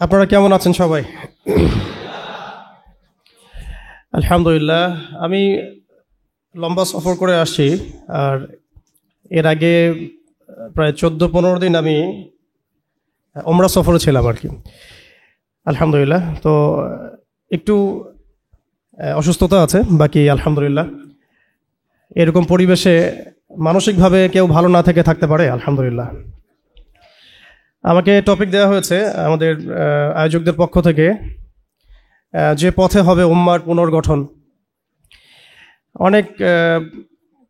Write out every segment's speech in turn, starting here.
আপনারা কেমন আছেন সবাই? আলহামদুলিল্লাহ। আমি লম্বা সফর করে আসছি, আর এর আগে প্রায় 14-15 দিন আমি ওমরা সফরে ছিলাম আর কি। আলহামদুলিল্লাহ। তো একটু অসুস্থতা আছে, বাকি আলহামদুলিল্লাহ। এরকম পরিবেশে মানসিকভাবে কেউ ভালো না থেকে থাকতে পারে? আলহামদুলিল্লাহ। আমাকে টপিক দেওয়া হয়েছে আমাদের আয়োজকদের পক্ষ থেকে, যে পথে হবে উম্মার পুনর্গঠন। অনেক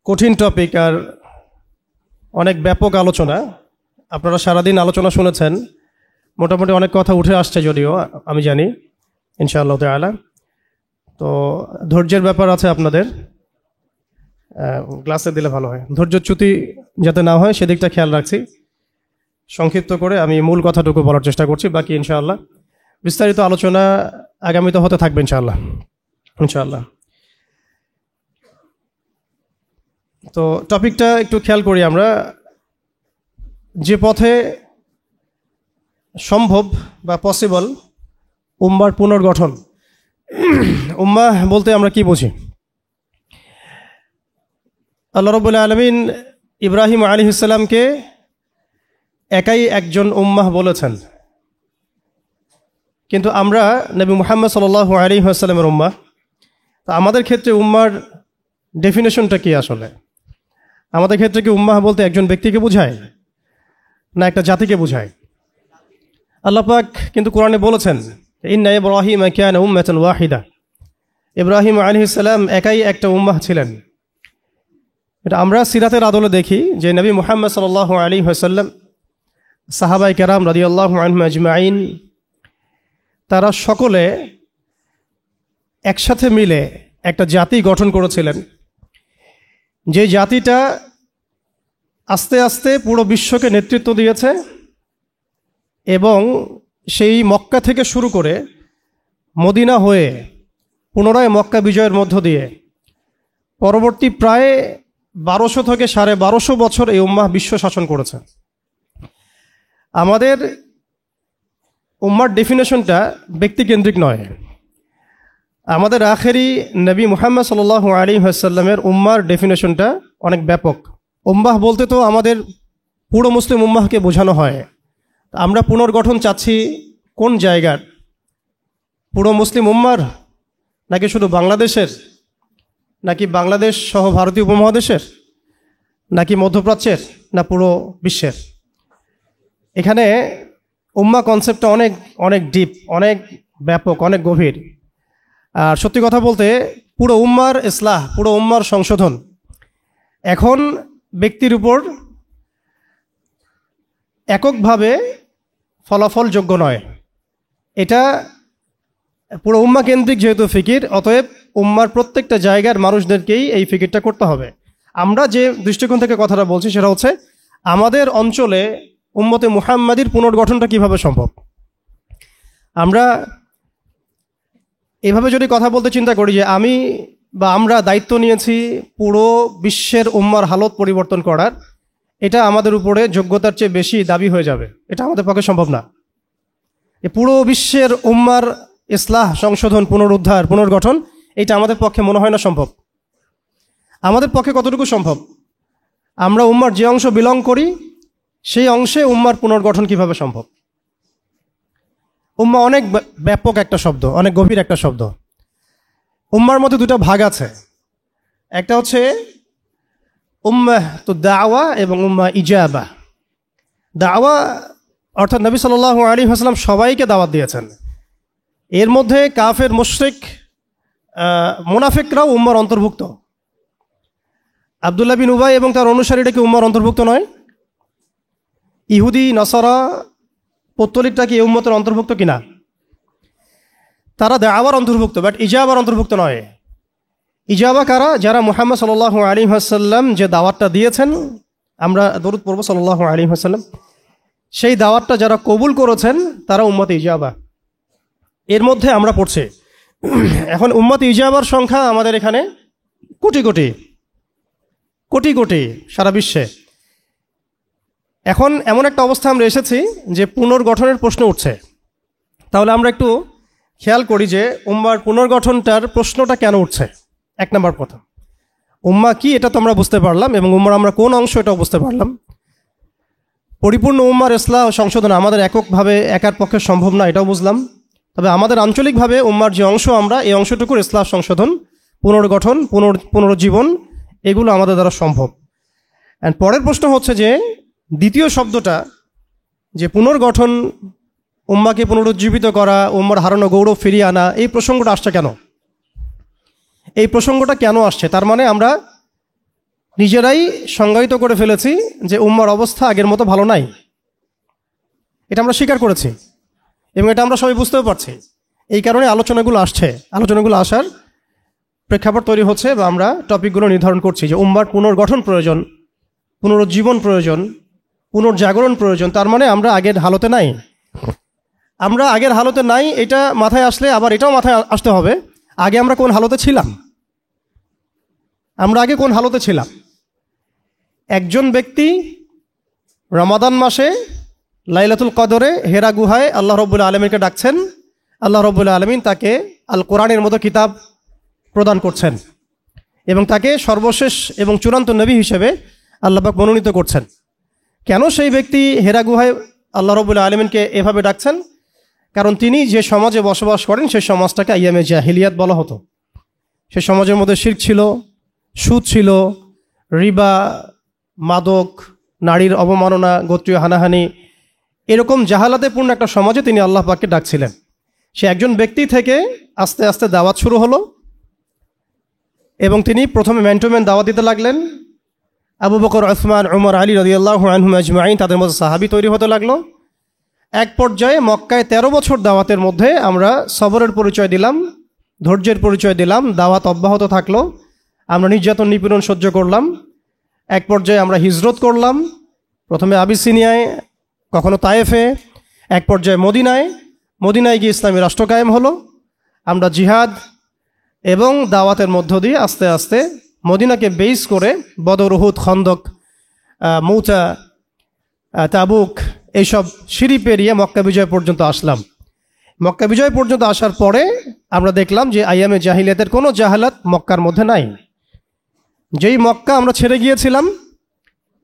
কঠিন টপিক আর অনেক ব্যাপক আলোচনা। আপনারা সারাদিন আলোচনা শুনেছেন, মোটামুটি অনেক কথা উঠে আসছে, যদিও আমি জানি ইনশাআল্লাহ তাআলা। তো ধৈর্যের ব্যাপার আছে আপনাদের, গ্লাসে দিলে ভালো হয়, ধৈর্যচ্যুতি যাতে না হয় সেদিকটা খেয়াল রাখছি। সংক্ষিপ্ত করে আমি মূল কথাটুকু বলার চেষ্টা করছি, বাকি ইনশাআল্লাহ বিস্তারিত আলোচনা আগামীতে হতে থাকবে ইনশাআল্লাহ। ইনশাআল্লাহ। তো টপিকটা একটু খেয়াল করি আমরা। যে পথে সম্ভব বা পসিবল উম্মার পুনর্গঠন। উম্মাহ বলতে আমরা কি বুঝি? আল্লাহ রাব্বুল আলামিন ইব্রাহিম আলাইহিস সালামকে একাই একজন উম্মাহ বলেছেন, কিন্তু আমরা নবী মুহাম্মদ সাল্লাল্লাহু আলাইহি ওয়াসাল্লামের উম্মাহ। তো আমাদের ক্ষেত্রে উম্মার ডেফিনেশনটা কি আসলে? আমাদের ক্ষেত্রে কি উম্মাহ বলতে একজন ব্যক্তিকে বোঝায় না একটা জাতিকে বোঝায়? আল্লাহ পাক কিন্তু কোরআনে বলেছেন, ইন্না ইব্রাহিম কানা উম্মাতান ওয়াহিদা। ইব্রাহিম আলাইহিস সালাম একাই একটা উম্মাহ ছিলেন। এটা আমরা সিরাতের আদলে দেখি যে নবী মুহাম্মদ সাল্লাল্লাহু আলাইহি ওয়াসাল্লাম, সাহাবায়ে কেরাম রাদিয়াল্লাহু আনহুম আজমাইন, তারা সকলে একসাথে মিলে একটা জাতি গঠন করেছিলেন, যে জাতিটা আস্তে আস্তে পুরো বিশ্বকে নেতৃত্ব দিয়েছে এবং সেই মক্কা থেকে শুরু করে মদিনা হয়ে পুনরায় মক্কা বিজয়ের মধ্য দিয়ে পরবর্তী প্রায় 1200 থেকে 1250 বছর এই উম্মাহ বিশ্ব শাসন করেছে। আমাদের উম্মার ডেফিনেশনটা ব্যক্তিকেন্দ্রিক নয়। আমাদের আখেরি নবী মুহাম্মদ সাল্লাল্লাহু আলাইহি ওয়াসাল্লামের উম্মার ডেফিনেশনটা অনেক ব্যাপক। উম্মাহ বলতে তো আমাদের পুরো মুসলিম উম্মাহকে বোঝানো হয়। আমরা পুনর্গঠন চাচ্ছি কোন জায়গার? পুরো মুসলিম উম্মার, নাকি শুধু বাংলাদেশের, নাকি বাংলাদেশ সহ ভারতীয় উপমহাদেশের, নাকি মধ্যপ্রাচ্যের, না পুরো বিশ্বের? এখানে উম্মাহ কনসেপ্টটা অনেক অনেক ডিপ, অনেক ব্যাপক, অনেক গভীর। আর সত্যি কথা বলতে পুরো উম্মার ইসলাহ, পুরো উম্মার সংশোধন এখন ব্যক্তির উপর এককভাবে ফলাফলযোগ্য নয়। এটা পুরো উম্মাহ কেন্দ্রিক যেহেতু ফিকির, অতএব উম্মার প্রত্যেকটা জায়গার মানুষদেরকেই এই ফিকিরটা করতে হবে। আমরা যে দৃষ্টিকোণ থেকে কথাটা বলছি সেটা হচ্ছে আমাদের অঞ্চলে উম্মতে মুহাম্মাদির পুনর্গঠনটা কিভাবে সম্ভব। আমরা এভাবে যদি কথা বলতে চিন্তা করি যে আমি বা আমরা দায়িত্ব নিয়েছি পুরো বিশ্বের উম্মার হালত পরিবর্তন করার, এটা আমাদের উপরে যোগ্যতার চেয়ে বেশি দাবি হয়ে যাবে। এটা আমাদের পক্ষে সম্ভব না। এই পুরো বিশ্বের উম্মার ইসলাহ, সংশোধন, পুনরুদ্ধার, পুনর্গঠন, এটা আমাদের পক্ষে মনে হয় না সম্ভব। আমাদের পক্ষে কতটুকু সম্ভব? আমরা উম্মার যে অংশ বিলং করি সেই অংশে উম্মার পুনর্গঠন কিভাবে সম্ভব? উম্মাহ অনেক ব্যাপক একটা শব্দ, অনেক গভীর একটা শব্দ। উম্মার মধ্যে দুটো ভাগ আছে। একটা হচ্ছে উম্মাহ তো দাওয়া এবং উম্মাহ ইজাবা। দাওয়া অর্থাৎ নবী সাল্লাল্লাহু আলাইহি ওয়াসাল্লাম সবাইকে দাওয়াত দিয়েছেন। এর মধ্যে কাফের, মুশরিক, মুনাফিকরাও উম্মার অন্তর্ভুক্ত। আব্দুল্লাহ বিন উবাই এবং তার অনুসারীরা কি উম্মার অন্তর্ভুক্ত নয়? ইহুদি, নাসারা, পৌত্তলিকটা কি এই উম্মতের অন্তর্ভুক্ত কিনা? তারা দাওয়ার অন্তর্ভুক্ত, বাট ইজাবার অন্তর্ভুক্ত নয়। ইজাবা কারা? যারা মুহাম্মদ সাল্লাল্লাহু আলাইহি ওয়াসাল্লাম যে দাওয়াতটা দিয়েছেন, আমরা দরুদ পড়ব সাল্লাল্লাহু আলাইহি ওয়াসাল্লাম, সেই দাওয়াতটা যারা কবুল করেছেন তারা উম্মতে ইজাবা। এর মধ্যে আমরা পড়ছি। এখন উম্মতে ইজাবার সংখ্যা আমাদের এখানে কোটি কোটি কোটি কোটি সারা বিশ্বে। এখন এমন একটা অবস্থা আমরা এসেছি যে পুনর্গঠনের প্রশ্ন উঠছে। তাহলে আমরা একটু খেয়াল করি যে উম্মার পুনর্গঠনটার প্রশ্নটা কেন উঠছে। 1 নম্বর কথা, উম্মা কি এটা তো আমরা বুঝতে পারলাম, এবং উম্মার আমরা কোন অংশ এটাও বুঝতে পারলাম। পরিপূর্ণ উম্মার ইসলাহ সংশোধন আমাদের এককভাবে একার পক্ষে সম্ভব না, এটাও বুঝলাম। তবে আমাদের আঞ্চলিকভাবে উম্মার যে অংশ, আমরা এই অংশটুকুর ইসলাহ সংশোধন, পুনর্গঠন, পুনরুজ্জীবন এগুলো আমাদের দ্বারা সম্ভব। অ্যান্ড পরের প্রশ্ন হচ্ছে যে দ্বিতীয় শব্দটা, যে পুনর্গঠন, উম্মাকে পুনরুজ্জীবিত করা, উম্মার হারানো গৌরব ফিরিয়ে আনা, এই প্রসঙ্গটা আসছে কেন? এই প্রসঙ্গটা কেন আসছে? তার মানে আমরা নিজেরাই সংজ্ঞায়িত করে ফেলেছি যে উম্মার অবস্থা আগের মতো ভালো নাই। এটা আমরা স্বীকার করেছি এবং এটা আমরা সবাই বুঝতেও পারছি। এই কারণে আলোচনাগুলো আসছে, আলোচনাগুলো আসার প্রেক্ষাপট তৈরি হচ্ছে, বা আমরা টপিকগুলো নির্ধারণ করছি যে উম্মার পুনর্গঠন প্রয়োজন, পুনরুজ্জীবন প্রয়োজন, পুনর্জাগরণ প্রয়োজন। তার মানে আমরা আগের হালতে নাই। আমরা আগের হালতে নাই এটা মাথায় আসলে আবার এটাও মাথায় আসতে হবে, আগে আমরা কোন হালতে ছিলাম। আমরা আগে কোন হালতে ছিলাম? একজন ব্যক্তি রমাদান মাসে লাইলাতুল কদরে হেরা গুহায় আল্লাহ রব্বুল আলমিনকে ডাকছেন, আল্লাহ রব্বুল আলমিন তাকে আল কোরআনের মতো কিতাব প্রদান করছেন এবং তাকে সর্বশেষ এবং চূড়ান্ত নবী হিসেবে আল্লাহ পাক মনোনীত করছেন। কেন সেই ব্যক্তি হেরা গুহায় আল্লাহ রব্বুল আলমিনকে এভাবে ডাকছেন? কারণ তিনি যে সমাজে বসবাস করেন সেই সমাজটাকে আইয়ামে জাহিলিয়াত বলা হতো। সে সমাজের মধ্যে শিরক ছিল, সুদ ছিল, রিবা, মাদক, নারীর অবমাননা, গোত্রীয় হানাহানি, এরকম জাহালাতে পূর্ণ একটা সমাজে তিনি আল্লাহ পাককে ডাকছিলেন। সে একজন ব্যক্তি থেকে আস্তে আস্তে দাওয়াত শুরু হলো এবং তিনি প্রথমে ম্যান টু ম্যান দাওয়াত দিতে লাগলেন। আবু বকর, উসমান, উমর, আলী রাদিয়াল্লাহু আনহুম আজমাইন, তাদের মধ্যে সাহাবী তৈরি হতে লাগলো। এক পর্যায়ে মক্কায় 13 বছর দাওয়াতের মধ্যে আমরা সবরের পরিচয় দিলাম, ধৈর্যের পরিচয় দিলাম, দাওয়াত অব্যাহত থাকলো, আমরা নির্যাতন নিপীড়ন সহ্য করলাম। এক পর্যায়ে আমরা হিজরত করলাম, প্রথমে আবিসিনিয়ায়, কখনো তায়েফে, এক পর্যায়ে মদিনায় গিয়ে ইসলামী রাষ্ট্র কায়েম হলো। আমরা জিহাদ এবং দাওয়াতের মধ্য দিয়ে আস্তে আস্তে মদিনাকে বেস করে বদর, উহুদ, খন্দক, মৌতা, তাবুক এইসব সিঁড়ি পেরিয়ে মক্কা বিজয় পর্যন্ত আসলাম। মক্কা বিজয় পর্যন্ত আসার পরে আমরা দেখলাম যে আইয়ামে জাহিলিয়াতের কোনো জাহালাত মক্কার মধ্যে নাই। যেই মক্কা আমরা ছেড়ে গিয়েছিলাম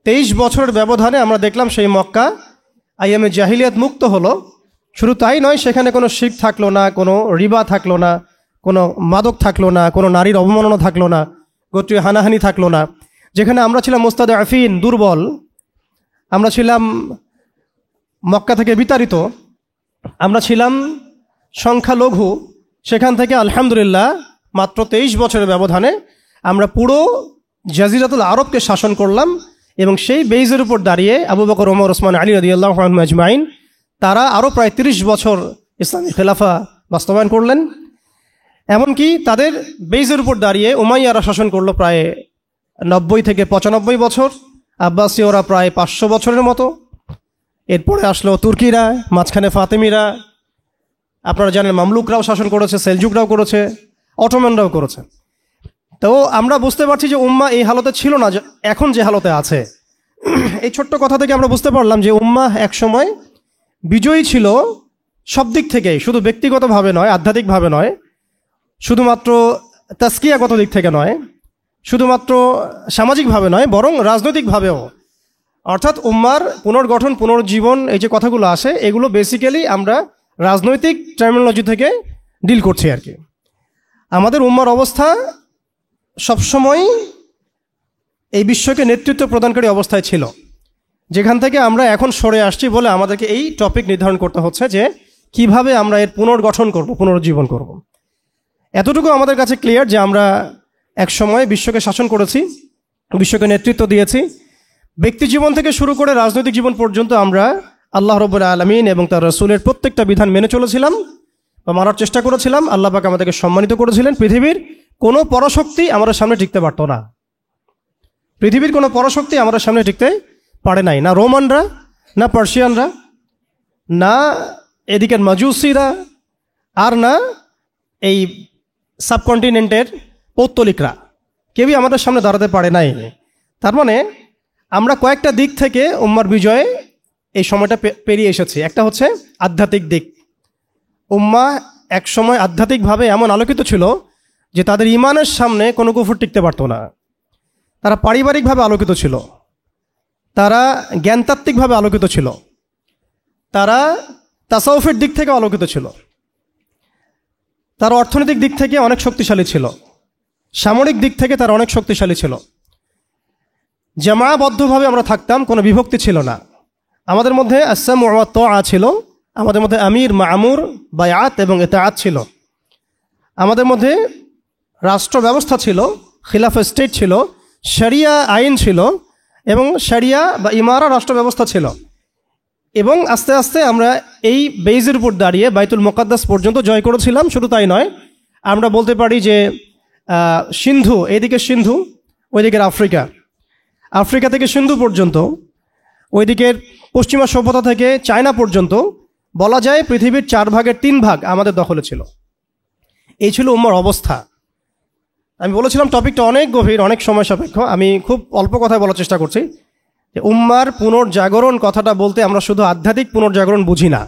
23 বছরের ব্যবধানে আমরা দেখলাম সেই মক্কা আইয়ামে জাহিলিয়াত মুক্ত হলো। শুধু তাই নয়, সেখানে কোনো শিরক থাকলো না, কোনো রিবা থাকলো না, কোনো মাদক থাকলো না, কোনো নারীর অবমাননা থাকলো না, গোত্রীয় হানাহানি থাকলো না। যেখানে আমরা ছিলাম মুস্তাদআফিন, দুর্বল, আমরা ছিলাম মক্কা থেকে বিতাড়িত, আমরা ছিলাম সংখ্যালঘু, সেখান থেকে আলহামদুলিল্লাহ মাত্র 23 বছরের ব্যবধানে আমরা পুরো জাজিরাতুল আরবকে শাসন করলাম। এবং সেই বেইজের উপর দাঁড়িয়ে আবু বকর, ওমর, ওসমান, আলী রাদিয়াল্লাহু আনহুম আজমাইন তারা আরও প্রায় 30 বছর ইসলামী খেলাফা বাস্তবায়ন করলেন। এমনকি তাদের বেইজের উপর দাঁড়িয়ে উমাইয়ারা শাসন করলো প্রায় 90 থেকে 95 বছর, আব্বাসীয়রা প্রায় 500 বছরের মতো। এরপরে আসলো তুর্কিরা, মাঝখানে ফাতেমিরা, আপনারা জানেন মামলুকরাও শাসন করেছে, সেলজুকরাও করেছে, অটোম্যানরাও করেছে। তো আমরা বুঝতে পারছি যে উম্মাহ এই হালতে ছিল না এখন যে হালতে আছে। এই ছোট্ট কথা থেকে আমরা বুঝতে পারলাম যে উম্মাহ একসময় বিজয়ী ছিল সব দিক থেকে, শুধু ব্যক্তিগতভাবে নয়, আধ্যাত্মিকভাবে নয়, শুধুমাত্র তাসকিয়াগত দিক থেকে নয়, শুধুমাত্র সামাজিকভাবে নয়, বরং রাজনৈতিকভাবেও। অর্থাৎ উম্মার পুনর্গঠন, পুনর্জীবন, এই যে কথাগুলো আসে এগুলো বেসিক্যালি আমরা রাজনৈতিক টার্মিনোলজি থেকে ডিল করছি আর কি। আমাদের উম্মার অবস্থা সবসময় এই বিশ্বকে নেতৃত্ব প্রদানকারী অবস্থায় ছিল, যেখান থেকে আমরা এখন সরে আসছি বলে আমাদেরকে এই টপিক নির্ধারণ করতে হচ্ছে যে কিভাবে আমরা এর পুনর্গঠন করব, পুনরুজ্জীবন করব। এতটুকু আমাদের কাছে ক্লিয়ার যে আমরা এক সময় বিশ্বকে শাসন করেছি, বিশ্বকে নেতৃত্ব দিয়েছি। ব্যক্তি জীবন থেকে শুরু করে রাজনৈতিক জীবন পর্যন্ত আমরা আল্লাহ রাব্বুল আলামিন এবং তার রাসূলের প্রত্যেকটা বিধান মেনে চলেছিলাম বা মানার চেষ্টা করেছিলাম। আল্লাহ পাক আমাদেরকে সম্মানিত করেছিলেন। পৃথিবীর কোনো পরাশক্তি আমাদের সামনে টিকতে পারতো না, পৃথিবীর কোনো পরাশক্তি আমাদের সামনে টিকতে পারে নাই, না রোমানরা, না পার্সিয়ানরা, না এদিকের মাজুসিরা, আর না এই সাবকন্টিনেন্টের পৌত্তলিকরা, কেউই আমাদের সামনে দাঁড়াতে পারে নাই। তার মানে আমরা কয়েকটা দিক থেকে উম্মার বিজয়ে এই সময়টা পেরিয়ে এসেছি। একটা হচ্ছে আধ্যাত্মিক দিক, উম্মাহ একসময় আধ্যাত্মিকভাবে এমন আলোকিত ছিল যে তাদের ঈমানের সামনে কোনো কুফর টিকতে পারত না। তারা পারিবারিকভাবে আলোকিত ছিল, তারা জ্ঞানতাত্ত্বিকভাবে আলোকিত ছিল, তারা তাসাউফের দিক থেকে আলোকিত ছিল, তারা অর্থনৈতিক দিক থেকে অনেক শক্তিশালী ছিল, সামরিক দিক থেকে তারা অনেক শক্তিশালী ছিল। জামাবদ্ধভাবে আমরা থাকতাম, কোনো বিভক্তি ছিল না। আমাদের মধ্যে আসসামু ওয়া তাআ ছিল, আমাদের মধ্যে আমির মামুর বায়াত এবং ইতাআত ছিল, আমাদের মধ্যে রাষ্ট্র ব্যবস্থা ছিল, খিলাফা স্টেট ছিল, শরিয়া আইন ছিল এবং শরিয়া বা ইমারা রাষ্ট্র ব্যবস্থা ছিল। এবং আস্তে আস্তে আমরা এই বেইজের উপর দাঁড়িয়ে বাইতুল মুকাদ্দাস পর্যন্ত জয় করেছিলাম। শুধু তাই নয়, আমরা বলতে পারি যে সিন্ধু, এদিকে সিন্ধু, ওইদিকের আফ্রিকা, আফ্রিকা থেকে সিন্ধু পর্যন্ত, ওইদিকের পশ্চিমা সভ্যতা থেকে চায়না পর্যন্ত বলা যায় পৃথিবীর 4 ভাগের 3 ভাগ আমাদের দখলে ছিল। এই ছিল উম্মার অবস্থা। আমি বলেছিলাম টপিকটা অনেক গভীর, অনেক সময় সাপেক্ষ। আমি খুব অল্প কথায় বলার চেষ্টা করছি যে উম্মার পুনর্জাগরণ কথাটা বলতে আমরা শুধু আধ্যাত্মিক পুনর্জাগরণ বুঝি না।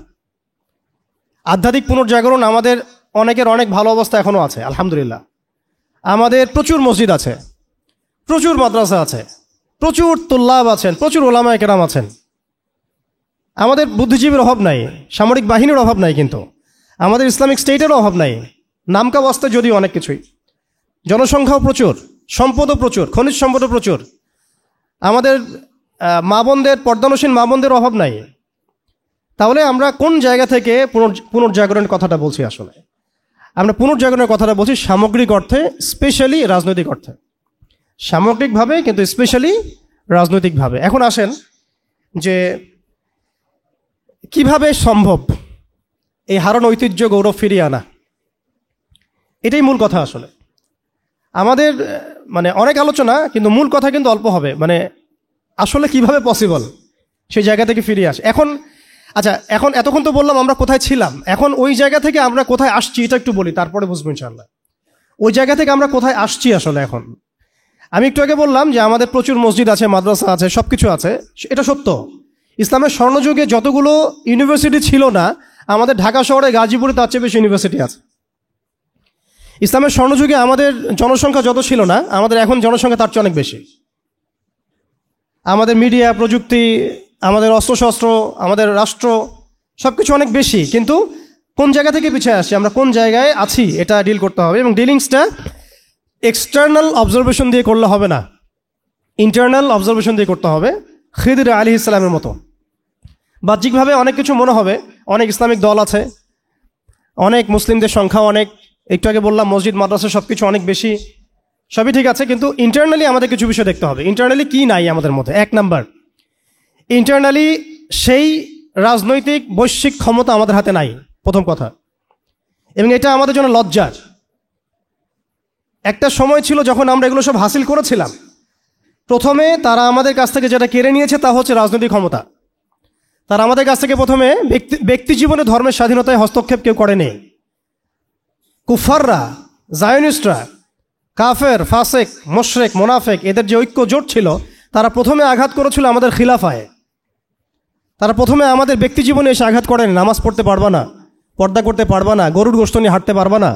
আধ্যাত্মিক পুনর্জাগরণ আমাদের অনেকের অনেক ভালো অবস্থা এখনও আছে, আলহামদুলিল্লাহ। আমাদের প্রচুর মসজিদ আছে, প্রচুর মাদ্রাসা আছে, প্রচুর তুল্লাব আছেন, প্রচুর ওলামায়ে কেরাম আছেন। আমাদের বুদ্ধিজীবীর অভাব নাই, সামরিক বাহিনীর অভাব নাই, কিন্তু আমাদের ইসলামিক স্টেটেরও অভাব নাই। নামকা বাস্তে যদিও অনেক কিছুই, জনসংখ্যাও প্রচুর, সম্পদও প্রচুর, খনিজ সম্পদও প্রচুর। আমাদের মা বোনদের, পর্দানসীন মা বোনদের অভাব নাই। তাহলে আমরা কোন জায়গা থেকে পুনর্জাগরণের কথাটা বলছি? আসলে আমরা পুনর্জাগরণের কথাটা বলছি সামগ্রিক অর্থে, স্পেশালি রাজনৈতিক অর্থে, সামগ্রিকভাবে কিন্তু স্পেশালি রাজনৈতিকভাবে। এখন আসেন যে কিভাবে সম্ভব এই হারানো ঐতিহ্য গৌরব ফিরিয়ে আনা, এটাই মূল কথা। আসলে আমাদের অনেক আলোচনা, কিন্তু মূল কথা কিন্তু অল্প হবে। আসলে কিভাবে পসিবল সেই জায়গা থেকে ফিরিয়ে আসে। এখন আচ্ছা, এখন এতক্ষণ তো বললাম আমরা কোথায় ছিলাম, এখন ওই জায়গা থেকে আমরা কোথায় আসছি এটা একটু বলি, তারপরে বুঝবো ইনশাআল্লাহ ওই জায়গা থেকে আমরা কোথায় আসছি। আসলে এখন আমি একটু আগে বললাম যে আমাদের প্রচুর মসজিদ আছে, মাদ্রাসা আছে, সব কিছু আছে, এটা সত্য। ইসলামের স্বর্ণযুগে যতগুলো ইউনিভার্সিটি ছিল না, আমাদের ঢাকা শহরে গাজীপুরে তার চেয়ে বেশি ইউনিভার্সিটি আছে। ইসলামের স্বর্ণযুগে আমাদের জনসংখ্যা যত ছিল না, আমাদের এখন জনসংখ্যা তার চেয়ে অনেক বেশি। আমাদের মিডিয়া, প্রযুক্তি, আমাদের অস্ত্রশস্ত্র, আমাদের রাষ্ট্র, সব কিছু অনেক বেশি। কিন্তু কোন জায়গা থেকে পিছিয়ে আসছি, আমরা কোন জায়গায় আছি, এটা ডিল করতে হবে। এবং ডিলিংসটা এক্সটার্নাল অবজারভেশন দিয়ে করলে হবে না, ইন্টারনাল অবজারভেশন দিয়ে করতে হবে। খিদির আলাইহিস সালামের মতো বাহ্যিকভাবে অনেক কিছু মনে হবে, অনেক ইসলামিক দল আছে, অনেক মুসলিমদের সংখ্যা অনেক, একটু আগে বললাম মসজিদ মাদ্রাসা সব কিছু অনেক বেশি, সবই ঠিক আছে। কিন্তু ইন্টারনালি আমাদের কিছু বিষয় দেখতে হবে। ইন্টারনালি কি নাই আমাদের মধ্যে? 1 নাম্বার, ইন্টারনালি সেই রাজনৈতিক বৈশ্বিক ক্ষমতা আমাদের হাতে নাই, প্রথম কথা। এবং এটা আমাদের জন্য লজ্জার। একটা সময় ছিল যখন আমরা এগুলো সব হাসিল করেছিলাম, প্রথমে তারা আমাদের কাছ থেকে যেটা কেড়ে নিয়েছে তা হচ্ছে রাজনৈতিক ক্ষমতা। তারা আমাদের কাছ থেকে প্রথমে ব্যক্তি জীবনে ধর্মের স্বাধীনতায় হস্তক্ষেপ কেউ করেনি। কুফাররা, জায়নিস্টরা, কাফের, ফাসেক, মুশরিক, মুনাফিক, এদের যে ঐক্য জোট ছিল, তারা প্রথমে আঘাত করেছিল আমাদের খিলাফায়। তারা প্রথমে আমাদের ব্যক্তি জীবনে এসে আঘাত করেন, নামাজ পড়তে পারবা না, পর্দা করতে পারবা না, গরুর গোশত নিয়ে হাঁটতে পারবা না,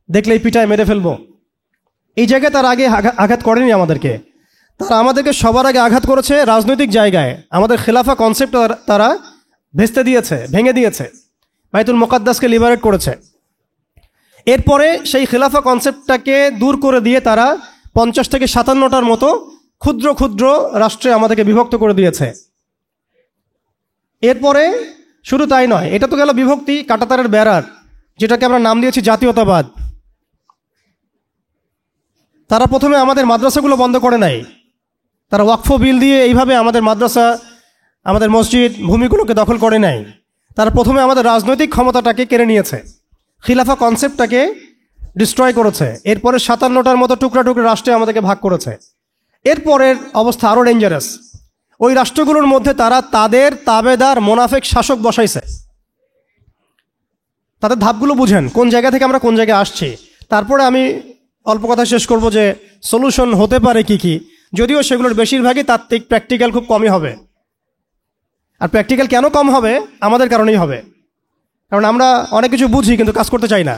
দেখলেই পিঠায় মেরে ফেলবো, এই জায়গায় তারা আগে আঘাত করেনি আমাদেরকে। তারা আমাদেরকে সবার আগে আঘাত করেছে রাজনৈতিক জায়গায়। আমাদের খেলাফা কনসেপ্ট তারা ভেস্তে দিয়েছে, ভেঙে দিয়েছে, বাইতুল মুকাদ্দাসকে লিবারেট করেছে। এরপরে সেই খেলাফা কনসেপ্টটাকে দূর করে দিয়ে তারা 50 থেকে 57টার মতো ক্ষুদ্র ক্ষুদ্র রাষ্ট্রে আমাদেরকে বিভক্ত করে দিয়েছে। এরপরে শুধু তাই নয়, এটা তো গেল বিভক্তি, কাঁটাতারের বেড়ার, যেটাকে আমরা নাম দিয়েছি জাতীয়তাবাদ। তারা প্রথমে আমাদের মাদ্রাসাগুলো বন্ধ করে নাই, তারা ওয়াকফ বিল দিয়ে এইভাবে আমাদের মাদ্রাসা, আমাদের মসজিদ, ভূমিগুলোকে দখল করে নাই। তারা প্রথমে আমাদের রাজনৈতিক ক্ষমতাটাকে কেড়ে নিয়েছে, খিলাফা কনসেপ্টটাকে ডিস্ট্রয় করেছে। এরপরে 57টার মতো টুকরা টুকরা রাষ্ট্রে আমাদেরকে ভাগ করেছে। এরপরের অবস্থা আরও ডেঞ্জারাস। ওই রাষ্ট্রগুলোর মধ্যে তারা তাদের তাবেদার মোনাফেক শাসক বসাইছে। তাদের ধাপগুলো বুঝেন, কোন জায়গা থেকে আমরা কোন জায়গায় আসছি। তারপরে আমি অল্প কথা শেষ করব যে সলিউশন হতে পারে কি কি, যদিও সেগুলোর বেশিরভাগই তাত্ত্বিক, প্র্যাকটিক্যাল খুব কমই হবে। আর প্র্যাকটিক্যাল কেন কম হবে? আমাদের কারণেই হবে। কারণ আমরা অনেক কিছু বুঝি কিন্তু কাজ করতে চাই না।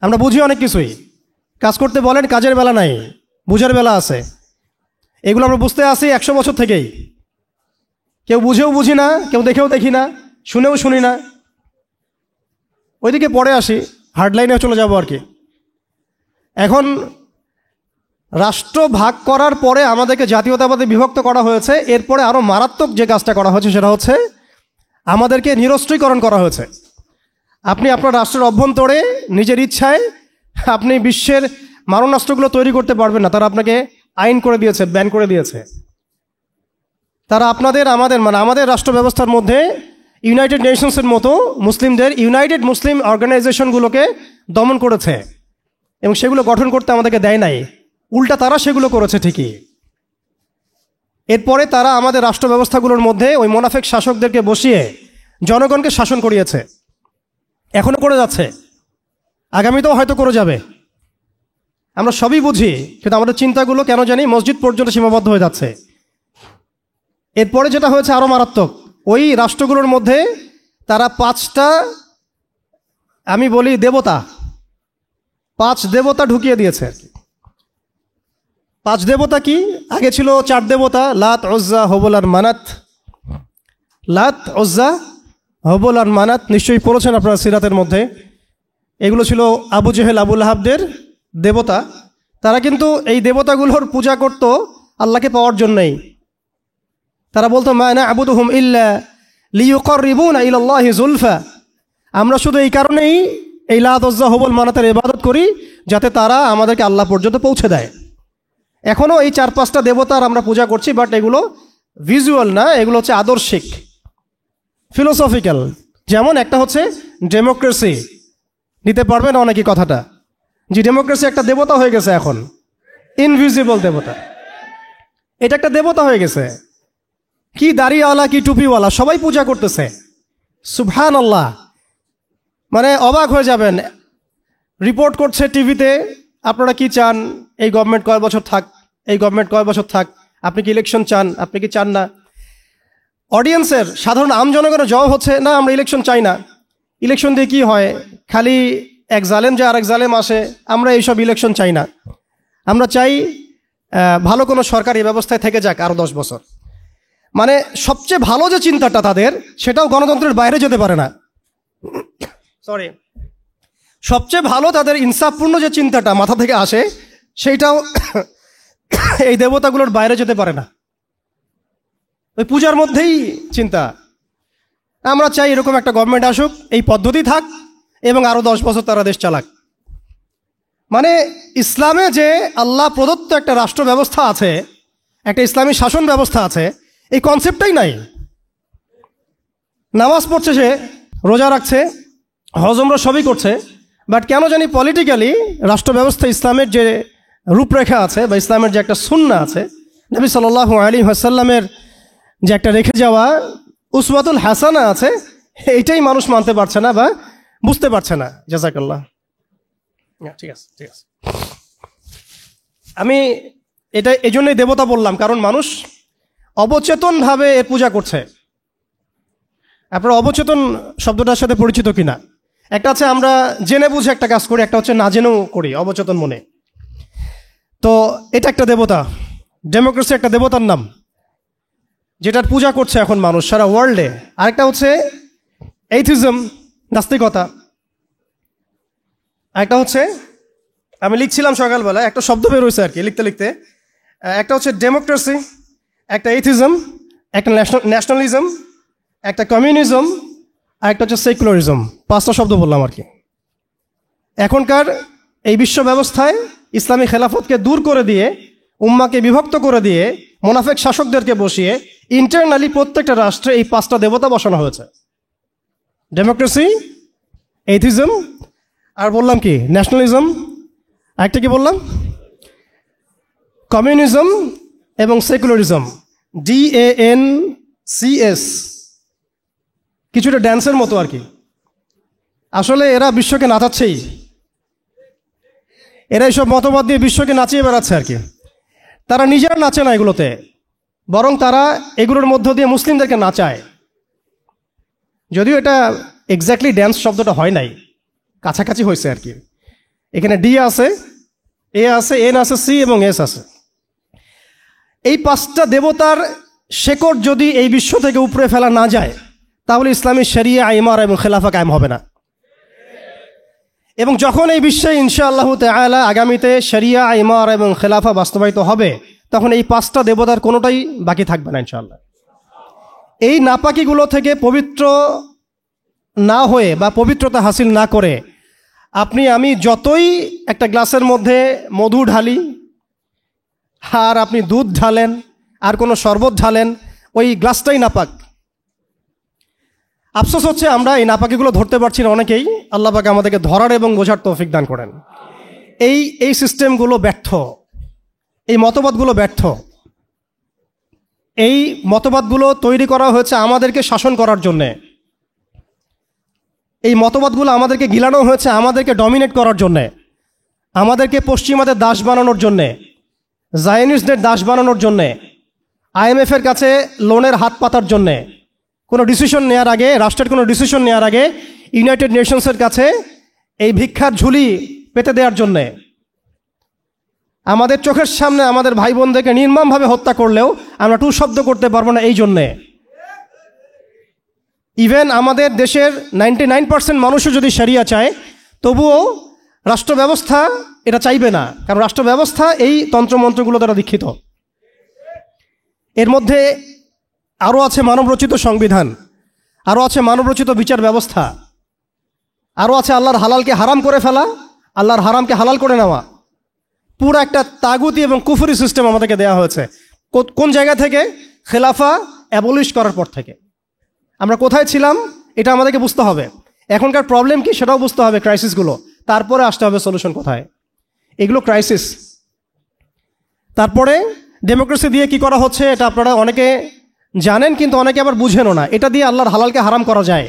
আমরা বুঝি অনেক কিছুই, কাজ করতে বলেন কাজের বেলা নাই, বুঝার বেলা আছে। এগুলো আমরা বুঝতে আসি 100 বছর থেকেই। কেউ বুঝেও বুঝি না, কেউ দেখেও দেখি না, শুনেও শুনি না। ওইদিকে পরে আসি, হার্ডলাইনে চলে যাব আর কি। এখন রাষ্ট্র ভাগ করার পরে আমাদেরকে জাতীয়তাবাদে বিভক্ত করা হয়েছে। এরপরে আরও মারাত্মক যে কাজটা করা হয়েছে সেটা হচ্ছে আমাদেরকে নিরস্ত্রীকরণ করা হয়েছে। আপনি আপনার রাষ্ট্রের অভ্যন্তরে নিজের ইচ্ছায় আপনি বিশ্বের মারণাস্ত্রগুলো তৈরি করতে পারবেন না। তারা আপনাকে আইন করে দিয়েছে, ব্যান করে দিয়েছে। তারা আমাদের রাষ্ট্র ব্যবস্থার মধ্যে ইউনাইটেড নেশনসের মতো মুসলিমদের ইউনাইটেড মুসলিম অর্গানাইজেশনগুলোকে দমন করেছে এবং সেগুলো গঠন করতে আমাদেরকে দেয় নাই। উল্টা তারা সেগুলো করেছে ঠিকই। এরপরে তারা আমাদের রাষ্ট্র ব্যবস্থাগুলোর মধ্যে ওই মোনাফেক শাসকদেরকে বসিয়ে জনগণকে শাসন করিয়েছে। এখনও করে যাচ্ছে, আগামীতেও হয়তো করে যাবে। আমরা সবই বুঝি, কিন্তু আমাদের চিন্তাগুলো কেন জানি মসজিদ পর্যন্ত সীমাবদ্ধ হয়ে যাচ্ছে। এরপরে যেটা হয়েছে আরও মারাত্মক, ওই রাষ্ট্রগুলোর মধ্যে তারা 5টা আমি বলি দেবতা, 5 দেবতা ঢুকিয়ে দিয়েছে আর কি। 5 দেবতা কি? আগে ছিল 4 দেবতা, লাত, উজ্জা, হবল আর মানাত। লাত, উজ্জা, হবল আর মানাত নিশ্চয়ই পড়েছেন আপনারা সিরাতের মধ্যে। এগুলো ছিল আবু জেহেল, আবু লাহাবদের দেবতা। তারা কিন্তু এই দেবতাগুলোর পূজা করত আল্লাহকে পাওয়ার জন্যই। তারা বলতো মা না'বুদুহুম ইল্লা লিয়ুকাররিবুনা ইলাল্লাহি যুলফা। আমরা শুধু এই কারণেই এই লাত, উজ্জা, হবল, মানাতের ইবাদত করি যাতে তারা আমাদেরকে আল্লাহ পর্যন্ত পৌঁছে দেয়। এখনও এই 4-5টা দেবতার আমরা পূজা করছি, বাট এগুলো ভিজুয়াল না, এগুলো হচ্ছে আদর্শিক, ফিলোসফিক্যাল। যেমন একটা হচ্ছে ডেমোক্রেসি, নিতে পারবেন অনেকই কথাটা, যে ডেমোক্রেসি একটা দেবতা হয়ে গেছে এখন, ইনভিজিবল দেবতা। এটা একটা দেবতা হয়ে গেছে। কি দাড়িওয়ালা, কি টুপিওয়ালা, সবাই পূজা করতেছে। সুবহানাল্লাহ, মানে অবাক হয়ে যাবেন। রিপোর্ট করছে টিভিতে, আপনারা কি চান, এই গভর্নমেন্ট কয় বছর থাক, এই গভর্নমেন্ট কয় বছর থাক, আপনি কি ইলেকশন চান, আপনি কি চান না। অডিয়েন্সের, সাধারণ আম জনগণের জবাব হচ্ছে না, আমরা ইলেকশন চাই না। ইলেকশন দিয়ে কি হয়, খালি এক জালেম যে আরেক জালেম আসে, আমরা এইসব ইলেকশন চাই না। আমরা চাই ভালো কোনো সরকারি ব্যবস্থায় থেকে যাক আরও 10 বছর। মানে সবচেয়ে ভালো যে চিন্তাটা তাদের, সেটাও গণতন্ত্রের বাইরে যেতে পারে না। সরি, সবচেয়ে ভালো তাদের ইনসাফপূর্ণ যে চিন্তাটা মাথা থেকে আসে, সেইটাও এই দেবতাগুলোর বাইরে যেতে পারে না। ওই পূজার মধ্যেই চিন্তা। আমরা চাই এরকম একটা গভর্নমেন্ট আসুক, এই পদ্ধতি থাক এবং আরও 10 বছর তারা দেশ চালাক। মানে ইসলামে যে আল্লাহ প্রদত্ত একটা রাষ্ট্র ব্যবস্থা আছে, একটা ইসলামী শাসন ব্যবস্থা আছে, এই কনসেপ্টটাই নাই। নামাজ পড়ছে সে, রোজা রাখছে, হজ উমরা সবই করছে, বাট কেন জানি পলিটিক্যালি রাষ্ট্র ব্যবস্থা, ইসলামের যে রূপরেখা আছে বা ইসলামের যে একটা সুন্নাহ আছে, নবী সাল্লাল্লাহু আলাইহি ওয়াসাল্লামের যে একটা রেখে যাওয়া উসওয়াতুল হাসানা আছে, এইটাই মানুষ মানতে পারছে না বা বুঝতে পারছে না। জাযাকাল্লাহ। ঠিক আছে, ঠিক আছে। আমি এটা এই জন্যই দেবতা বললাম, কারণ মানুষ অবচেতনভাবে এর পূজা করছে। আপনারা অবচেতন শব্দটার সাথে পরিচিত কিনা? একটা হচ্ছে আমরা জেনে বুঝে একটা কাজ করি, একটা হচ্ছে না জেনেও করি, অবচেতন মনে। তো এটা একটা দেবতা, ডেমোক্রেসি একটা দেবতার নাম, যেটার পূজা করছে এখন মানুষ সারা ওয়ার্ল্ডে। আরেকটা হচ্ছে এইথিজম, নাস্তিকতা। একটা হচ্ছে, আমি লিখছিলাম সকালবেলা, একটা শব্দ বের হয়েছে আর কি লিখতে লিখতে। একটা হচ্ছে ডেমোক্রেসি, একটা এইথিজম, একটা ন্যাশনালিজম, একটা কমিউনিজম, আর একটা হচ্ছে সেকুলারিজম। 5টা শব্দ বললাম আর কি। এখনকার এই বিশ্ব ব্যবস্থায় ইসলামী খেলাফতকে দূর করে দিয়ে, উম্মাকে বিভক্ত করে দিয়ে, মোনাফেক শাসকদেরকে বসিয়ে ইন্টারনালি প্রত্যেকটা রাষ্ট্রে এই 5টা দেবতা বসানো হয়েছে। ডেমোক্রেসি, এইথিজম, আর বললাম কি ন্যাশনালিজম, আরেকটা কি বললাম, কমিউনিজম এবং সেকুলারিজম। DANCS, কিছুটা ড্যান্সের মতো আর কি। আসলে এরা বিশ্বকে নাচাচ্ছেই, এরা এইসব মতবাদ দিয়ে বিশ্বকে নাচিয়ে বেড়াচ্ছে আর কি। তারা নিজেরা নাচে না এগুলোতে, বরং তারা এগুলোর মধ্য দিয়ে মুসলিমদেরকে নাচায়। যদিও এটা এক্স্যাক্টলি ড্যান্স শব্দটা হয় নাই, কাছাকাছি হয়েছে আর কি। এখানে ডি আছে, এ আছে, এন আছে, সি এবং এস আছে। এই 5টা দেবতার শেকড় যদি এই বিশ্ব থেকে উপরে ফেলা না যায়, তাহলে ইসলামী শরিয়া, ইমারা এবং খেলাফা কায়েম হবে না। এবং যখন এই বিশ্বে ইনশাআল্লাহ তাআলা আগামীতে শরিয়া, ইমারা এবং খেলাফা বাস্তবায়িত হবে, তখন এই 5টা দেবতার কোনোটাই বাকি থাকবে না ইনশাআল্লাহ। এই নাপাকিগুলো থেকে পবিত্র না হয়ে বা পবিত্রতা হাসিল না করে আপনি আমি যতই একটা গ্লাসের মধ্যে মধু ঢালি, আর আপনি দুধ ঢালেন, আর কোনো শরবত ঢালেন, ওই গ্লাসটাই নাপাক। আফসোস হচ্ছে আমরা এই নাপাকিগুলো ধরতে পারছি না অনেকেই। আল্লাহ পাক আমাদেরকে ধরার এবং বোঝার তৌফিক দান করেন। এই সিস্টেমগুলো ব্যর্থ, এই মতবাদগুলো ব্যর্থ। এই মতবাদগুলো তৈরি করা হয়েছে আমাদেরকে শাসন করার জন্যে। এই মতবাদগুলো আমাদেরকে গিলানো হয়েছে আমাদেরকে ডমিনেট করার জন্যে, আমাদেরকে পশ্চিমাদের দাস বানানোর জন্যে, জায়নিস্টদের দাস বানানোর জন্যে, IMF-এর কাছে লোনের হাত পাতার জন্যে, কোনো ডিসিশন নেওয়ার আগে, রাষ্ট্রের কোনো ডিসিশন নেওয়ার আগে ইউনাইটেড নেশনসের কাছে এই ভিক্ষার ঝুলি পেতে দেওয়ার জন্যে, আমাদের চোখের সামনে আমাদের ভাই বোনদেরকে নির্মমভাবে হত্যা করলেও আমরা টু শব্দ করতে পারবো না এই জন্যে। ইভেন আমাদের দেশের 99% মানুষও যদি শরিয়া চায়, তবুও রাষ্ট্র ব্যবস্থা এটা চাইবে না, কারণ রাষ্ট্র ব্যবস্থা এই তন্ত্রমন্ত্রগুলো দ্বারা দীক্ষিত। এর মধ্যে আরও আছে মানবরচিত সংবিধান, আরও আছে মানবরচিত বিচার ব্যবস্থা, আরও আছে আল্লাহর হালালকে হারাম করে ফেলা, আল্লাহর হারামকে হালাল করে নেওয়া। পুরো একটা তাগুতি এবং কুফরি সিস্টেম আমাদেরকে দেওয়া হয়েছে। কোন জায়গা থেকে? খেলাফা অ্যাবলিশ করার পর থেকে। আমরা কোথায় ছিলাম এটা আমাদেরকে বুঝতে হবে। এখনকার প্রবলেম কি সেটাও বুঝতে হবে, ক্রাইসিসগুলো, তারপরে আসতে হবে সলিউশন কোথায়। এগুলো ক্রাইসিস। তারপরে ডেমোক্রেসি দিয়ে কি করা হচ্ছে এটা আপনারা অনেকে জানেন, কিন্তু অনেকে আবার বুঝেনও না। এটা দিয়ে আল্লাহর হালালকে হারাম করা যায়।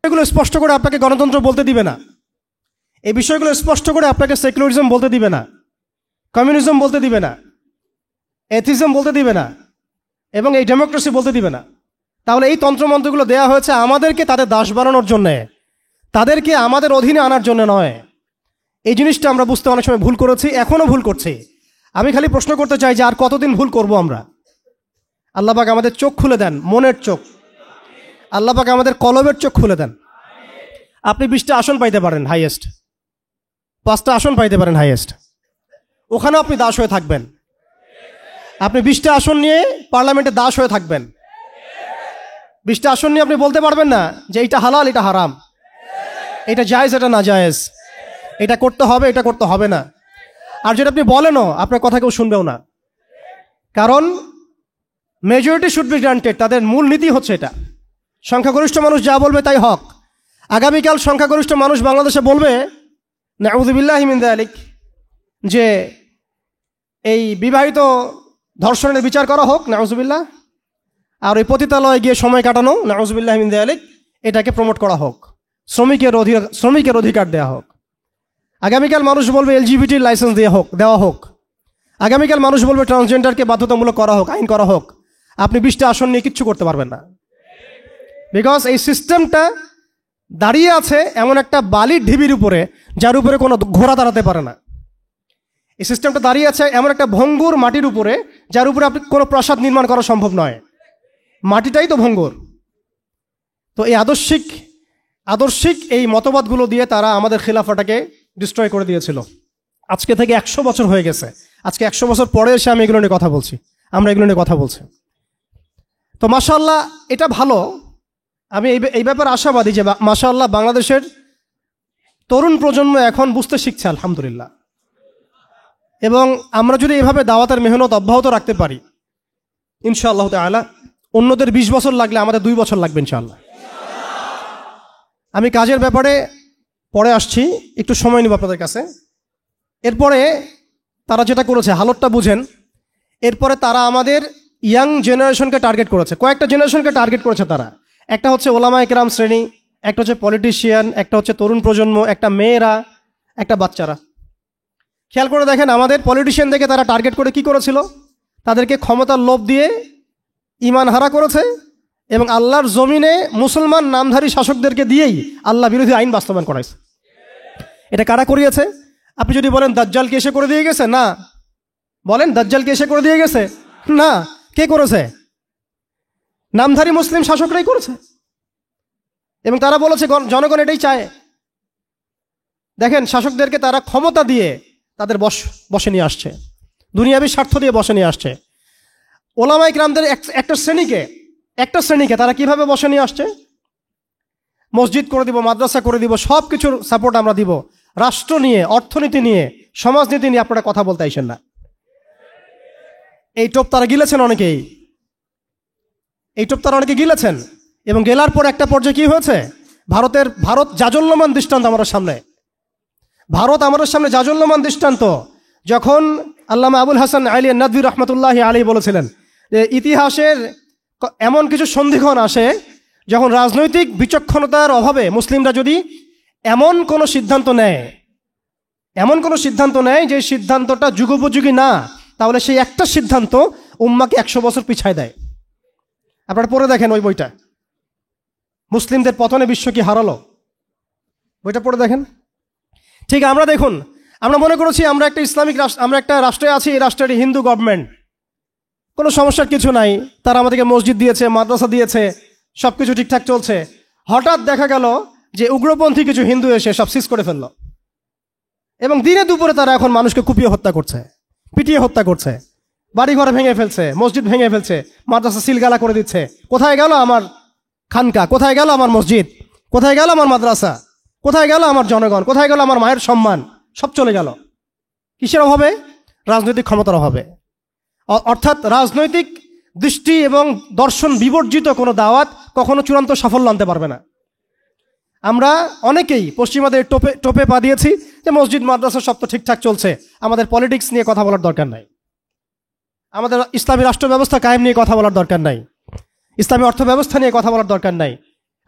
এগুলো স্পষ্ট করে আপনাকে গণতন্ত্র বলতে দিবে না, এই বিষয়গুলো স্পষ্ট করে আপনাকে সেকুলারিজম বলতে দিবে না, কমিউনিজম বলতে দিবে না, এথিজম বলতে দিবে না, এবং এই ডেমোক্রেসি বলতে দিবে না। তাহলে এই তন্ত্রমন্ত্রগুলো দেওয়া হয়েছে আমাদেরকে তাদের দাস বানানোর জন্যে, তাদেরকে আমাদের অধীনে আনার জন্য নয়। এই জিনিসটা আমরা বুঝতে অনেক সময় ভুল করেছি, এখনও ভুল করছি। আমি খালি প্রশ্ন করতে চাই যে আর কতদিন ভুল করব আমরা? আল্লাহ পাক আমাদের চোখ খুলে দেন, মনের চোখ। আল্লাহ পাক আমাদের কলবের চোখ খুলে দেন। আপনি 20টা আসন পাইতে পারেন হাইয়েস্ট, 5টা আসন পাইতে পারেন হাইয়েস্ট, ওখানেও আপনি দাস হয়ে থাকবেন। আপনি 20টা আসন নিয়ে পার্লামেন্টে দাস হয়ে থাকবেন। 20টা আসন নিয়ে আপনি বলতে পারবেন না যে এটা হালাল, এটা হারাম, এটা জায়েজ, এটা না জায়েজ, এটা করতে হবে, এটা করতে হবে না। আর যেটা আপনি বলেনও, আপনার কথা কেউ শুনবেও না, কারণ মেজরিটি শুড বি গ্রান্টেড। তাদের মূল নীতি হচ্ছে এটা, সংখ্যাগরিষ্ঠ মানুষ যা বলবে তাই হক। আগামীকাল সংখ্যাগরিষ্ঠ মানুষ বাংলাদেশে বলবে নাউযুবিল্লাহি মিন যালিক, যে এই বিবাহিত ধর্ষণের বিচার করা হোক, নাউযুবিল্লাহ, আর ওই পতিতালয়ে গিয়ে সময় কাটানো, নাউযুবিল্লাহি মিন যালিক, এটাকে প্রমোট করা হোক, শ্রমিকের অধিকার দেওয়া হোক। আগামীকাল মানুষ বলবে LGBT লাইসেন্স দেওয়া হোক। আগামীকাল মানুষ বলবে ট্রান্সজেন্ডারকে বাধ্যতামূলক করা হোক, আইন করা হোক। আপনি 20টা আসন নিয়ে কিচ্ছু করতে পারবেন না, বিকজ এই সিস্টেমটা দাঁড়িয়ে আছে এমন একটা বালির ঢিবির উপরে যার উপরে কোনো ঘোড়া দাঁড়াতে পারে না। এই সিস্টেমটা দাঁড়িয়ে আছে এমন একটা ভঙ্গুর মাটির উপরে যার উপরে আপনি কোনো প্রাসাদ নির্মাণ করা সম্ভব নয়, মাটিটাই তো ভঙ্গুর। তো এই আদর্শিক এই মতবাদগুলো দিয়ে তারা আমাদের খিলাফাটাকে ডিস্ট্রয় করে দিয়েছিল। আজকে থেকে 100 বছর হয়ে গেছে। আজকে 100 বছর পরে এসে আমি এগুলো নিয়ে কথা বলছি, আমরা এগুলো নিয়ে কথা বলছি। তো মাশাআল্লাহ, এটা ভালো। আমি এই ব্যাপারে আশাবাদী যে মাশাআল্লাহ বাংলাদেশের তরুণ প্রজন্ম এখন বুঝতে শিখছে, আলহামদুলিল্লাহ। এবং আমরা যদি এভাবে দাওয়াতের মেহনত অব্যাহত রাখতে পারি, ইনশাআল্লাহ তাআলা অন্যদের 20 বছর লাগলে আমাদের 2 বছর লাগবে ইনশাআল্লাহ। আমি কাজের ব্যাপারে পরে আসছি, একটু সময় নিব আপনাদের কাছে। এরপরে তারা যেটা করেছে, হালতটা বুঝেন। এরপরে তারা আমাদের ইয়াং জেনারেশনকে টার্গেট করেছে, কয়েকটা জেনারেশনকে টার্গেট করেছে তারা। একটা হচ্ছে ওলামায়ে কেরাম শ্রেণী, একটা হচ্ছে পলিটিশিয়ান, একটা হচ্ছে তরুণ প্রজন্ম, একটা মেয়েরা, একটা বাচ্চারা। খেয়াল করে দেখেন আমাদের পলিটিশিয়ানদেরকে তারা টার্গেট করে কি করেছিল? তাদেরকে ক্ষমতার লোভ দিয়ে ইমান হারা করেছে এবং আল্লাহর জমিনে মুসলমান নামধারী শাসকদেরকে দিয়েই আল্লাহ বিরোধী আইন বাস্তবায়ন করাইছে। এটা কারা করিয়েছে? আপনি যদি বলেন দাজ্জাল কে এসে করে দিয়ে গেছে, না। বলেন দাজ্জাল কে এসে করে দিয়ে গেছে? না। কে করেছে? নামধারী মুসলিম শাসকরাই করেছে। এবং তারা বলেছে জনগণ এটাই চায়। দেখেন, শাসকদেরকে তারা ক্ষমতা দিয়ে তাদের বসে নিয়ে আসছে, দুনিয়াবী স্বার্থ দিয়ে বসে নিয়ে আসছে। ওলামায়ে কিরামদের একটা শ্রেণীকে তারা কিভাবে বসে নিয়ে আসছে? মসজিদ করে দিব, মাদ্রাসা করে দিব, সব কিছুর সাপোর্ট আমরা দিব। রাষ্ট্র নিয়ে, অর্থনীতি নিয়ে, সমাজনীতি নিয়ে আপনারা কথা বলতে আইসেন না। এই টোপ তারা গিলেছেন অনেকেই, গিলেছেন। এবং গেলার পর একটা পর্যায়ে কি হয়েছে? ভারত জাজল্যমান দৃষ্টান্ত আমাদের সামনে। জাজল্যমান দৃষ্টান্ত। যখন আল্লামা আবুল হাসান আলী নাদভী রহমতুল্লাহি আলাইহি বলেছিলেন যে ইতিহাসের এমন কিছু সন্ধিক্ষণ আসে যখন রাজনৈতিক বিচক্ষণতার অভাবে মুসলিমরা যদি এমন কোনো সিদ্ধান্ত নেয় যে সিদ্ধান্তটা যুগোপযোগী না, তাহলে সেই একটা সিদ্ধান্ত উম্মাকে 100 বছর পিছায় দেয়। আপনারা পড়ে দেখেন ওই বইটা, মুসলিমদের পতনে বিশ্ব কি হারালো, বইটা পড়ে দেখেন। ঠিক আমরা মনে করেছি আমরা একটা ইসলামিক রাষ্ট্র, আমরা একটা রাষ্ট্রে আছি, এই রাষ্ট্রের হিন্দু গভর্নমেন্ট, কোনো সমস্যার কিছু নাই, তারা আমাদেরকে মসজিদ দিয়েছে, মাদ্রাসা দিয়েছে, সব কিছু ঠিকঠাক চলছে। হঠাৎ দেখা গেল যে উগ্রপন্থী কিছু হিন্দু এসে সব সিজ করে ফেললো এবং দিনে দুপুরে তারা এখন মানুষকে কুপিয়ে হত্যা করছে, পিটিয়ে হত্যা করছে, বাড়িঘর ভেঙে ফেলছে, মসজিদ ভেঙে ফেলছে, মাদ্রাসা সিলগালা করে দিচ্ছে। কোথায় গেল আমার খানকা? কোথায় গেল আমার মসজিদ? কোথায় গেল আমার মাদ্রাসা? কোথায় গেল আমার জনগণ? কোথায় গেল আমার মায়ের সম্মান? সব চলে গেল। কিসের অভাবে? রাজনৈতিক ক্ষমতার অভাবে। অর্থাৎ রাজনৈতিক দৃষ্টি এবং দর্শন বিবর্জিত কোনো দাওয়াত কখনো চূড়ান্ত সাফল্য আনতে পারবে না। আমরা অনেকেই পশ্চিমাদের টোপে পা দিয়েছি যে মসজিদ মাদ্রাসা সব তো ঠিকঠাক চলছে, আমাদের পলিটিক্স নিয়ে কথা বলার দরকার নাই, আমাদের ইসলামী রাষ্ট্র ব্যবস্থা কায়েম নিয়ে কথা বলার দরকার নাই, ইসলামী অর্থ ব্যবস্থা নিয়ে কথা বলার দরকার নাই,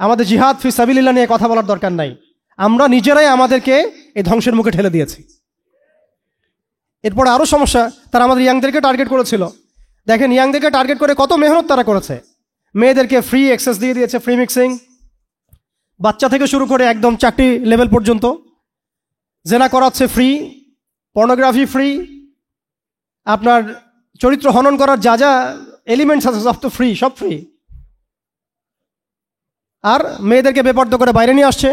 আমাদের জিহাদ ফি সাবিলিল্লাহ নিয়ে কথা বলার দরকার নাই। আমরা নিজেরাই আমাদেরকে এই ধ্বংসের মুখে ঠেলে দিয়েছি। এরপর আরও সমস্যা, তারা আমাদের ইয়াংদেরকে টার্গেট করেছিল। দেখেন, ইয়াংদেরকে টার্গেট করে কত মেহনত তারা করেছে। মেয়েদেরকে ফ্রি অ্যাক্সেস দিয়ে দিয়েছে, ফ্রি মিক্সিং, বাচ্চা থেকে শুরু করে একদম চাকরি লেভেল পর্যন্ত জেনা করাচ্ছে ফ্রি, পর্নোগ্রাফি ফ্রি, আপনার চরিত্র হনন করার যা যা এলিমেন্টস আছে সব তো ফ্রি, সব ফ্রি। আর মেয়েদেরকে বেপর্দা করে বাইরে নিয়ে আসছে,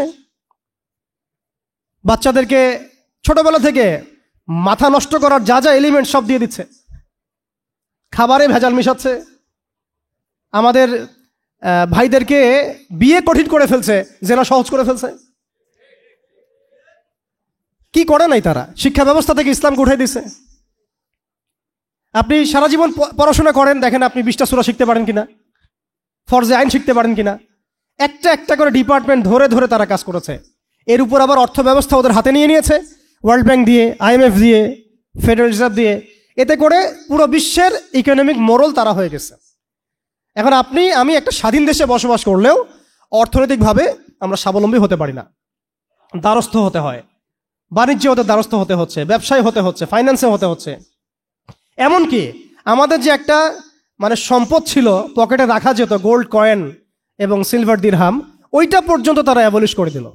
বাচ্চাদেরকে ছোটবেলা থেকে মাথা নষ্ট করার যা যা এলিমেন্ট সব দিয়ে দিচ্ছে, খাবারে ভেজাল মিশাচ্ছে, আমাদের ভাইদেরকে বিয়ে কঠিন করে ফেলছে, জেনা সহজ করে ফেলছে। কি করে নাই তারা? শিক্ষা ব্যবস্থা থেকে ইসলামকে উঠে দিছে। আপনি সারা জীবন পড়াশোনা করেন, দেখেন আপনি 20টা সূরা শিখতে পারেন কিনা, ফরজে আইন শিখতে পারেন কিনা। একটা একটা করে ডিপার্টমেন্ট ধরে ধরে তারা কাজ করেছে। এর উপর আবার অর্থ ব্যবস্থা ওদের হাতে নিয়ে নিয়েছে, ওয়ার্ল্ড ব্যাংক দিয়ে, IMF দিয়ে, ফেডারেল রিজার্ভ দিয়ে। এতে করে পুরো বিশ্বের ইকোনমিক মোড়ল তারা হয়ে গেছে। এখন আমি একটা স্বাধীন দেশে বসবাস করলেও অর্থনৈতিকভাবে আমরা স্বাবলম্বী হতে পারি না, দ্বারস্থ হতে হয়, বাণিজ্যে ওদের দ্বারস্থ হতে হচ্ছে, ব্যবসায় হতে হচ্ছে, ফাইন্যান্সে হতে হচ্ছে। এমনকি আমাদের যে একটা সম্পদ ছিল পকেটে রাখা যেত, গোল্ড কয়েন এবং সিলভার দিরহাম, ওইটা পর্যন্ত তারা অ্যাবলিশ করে দিল,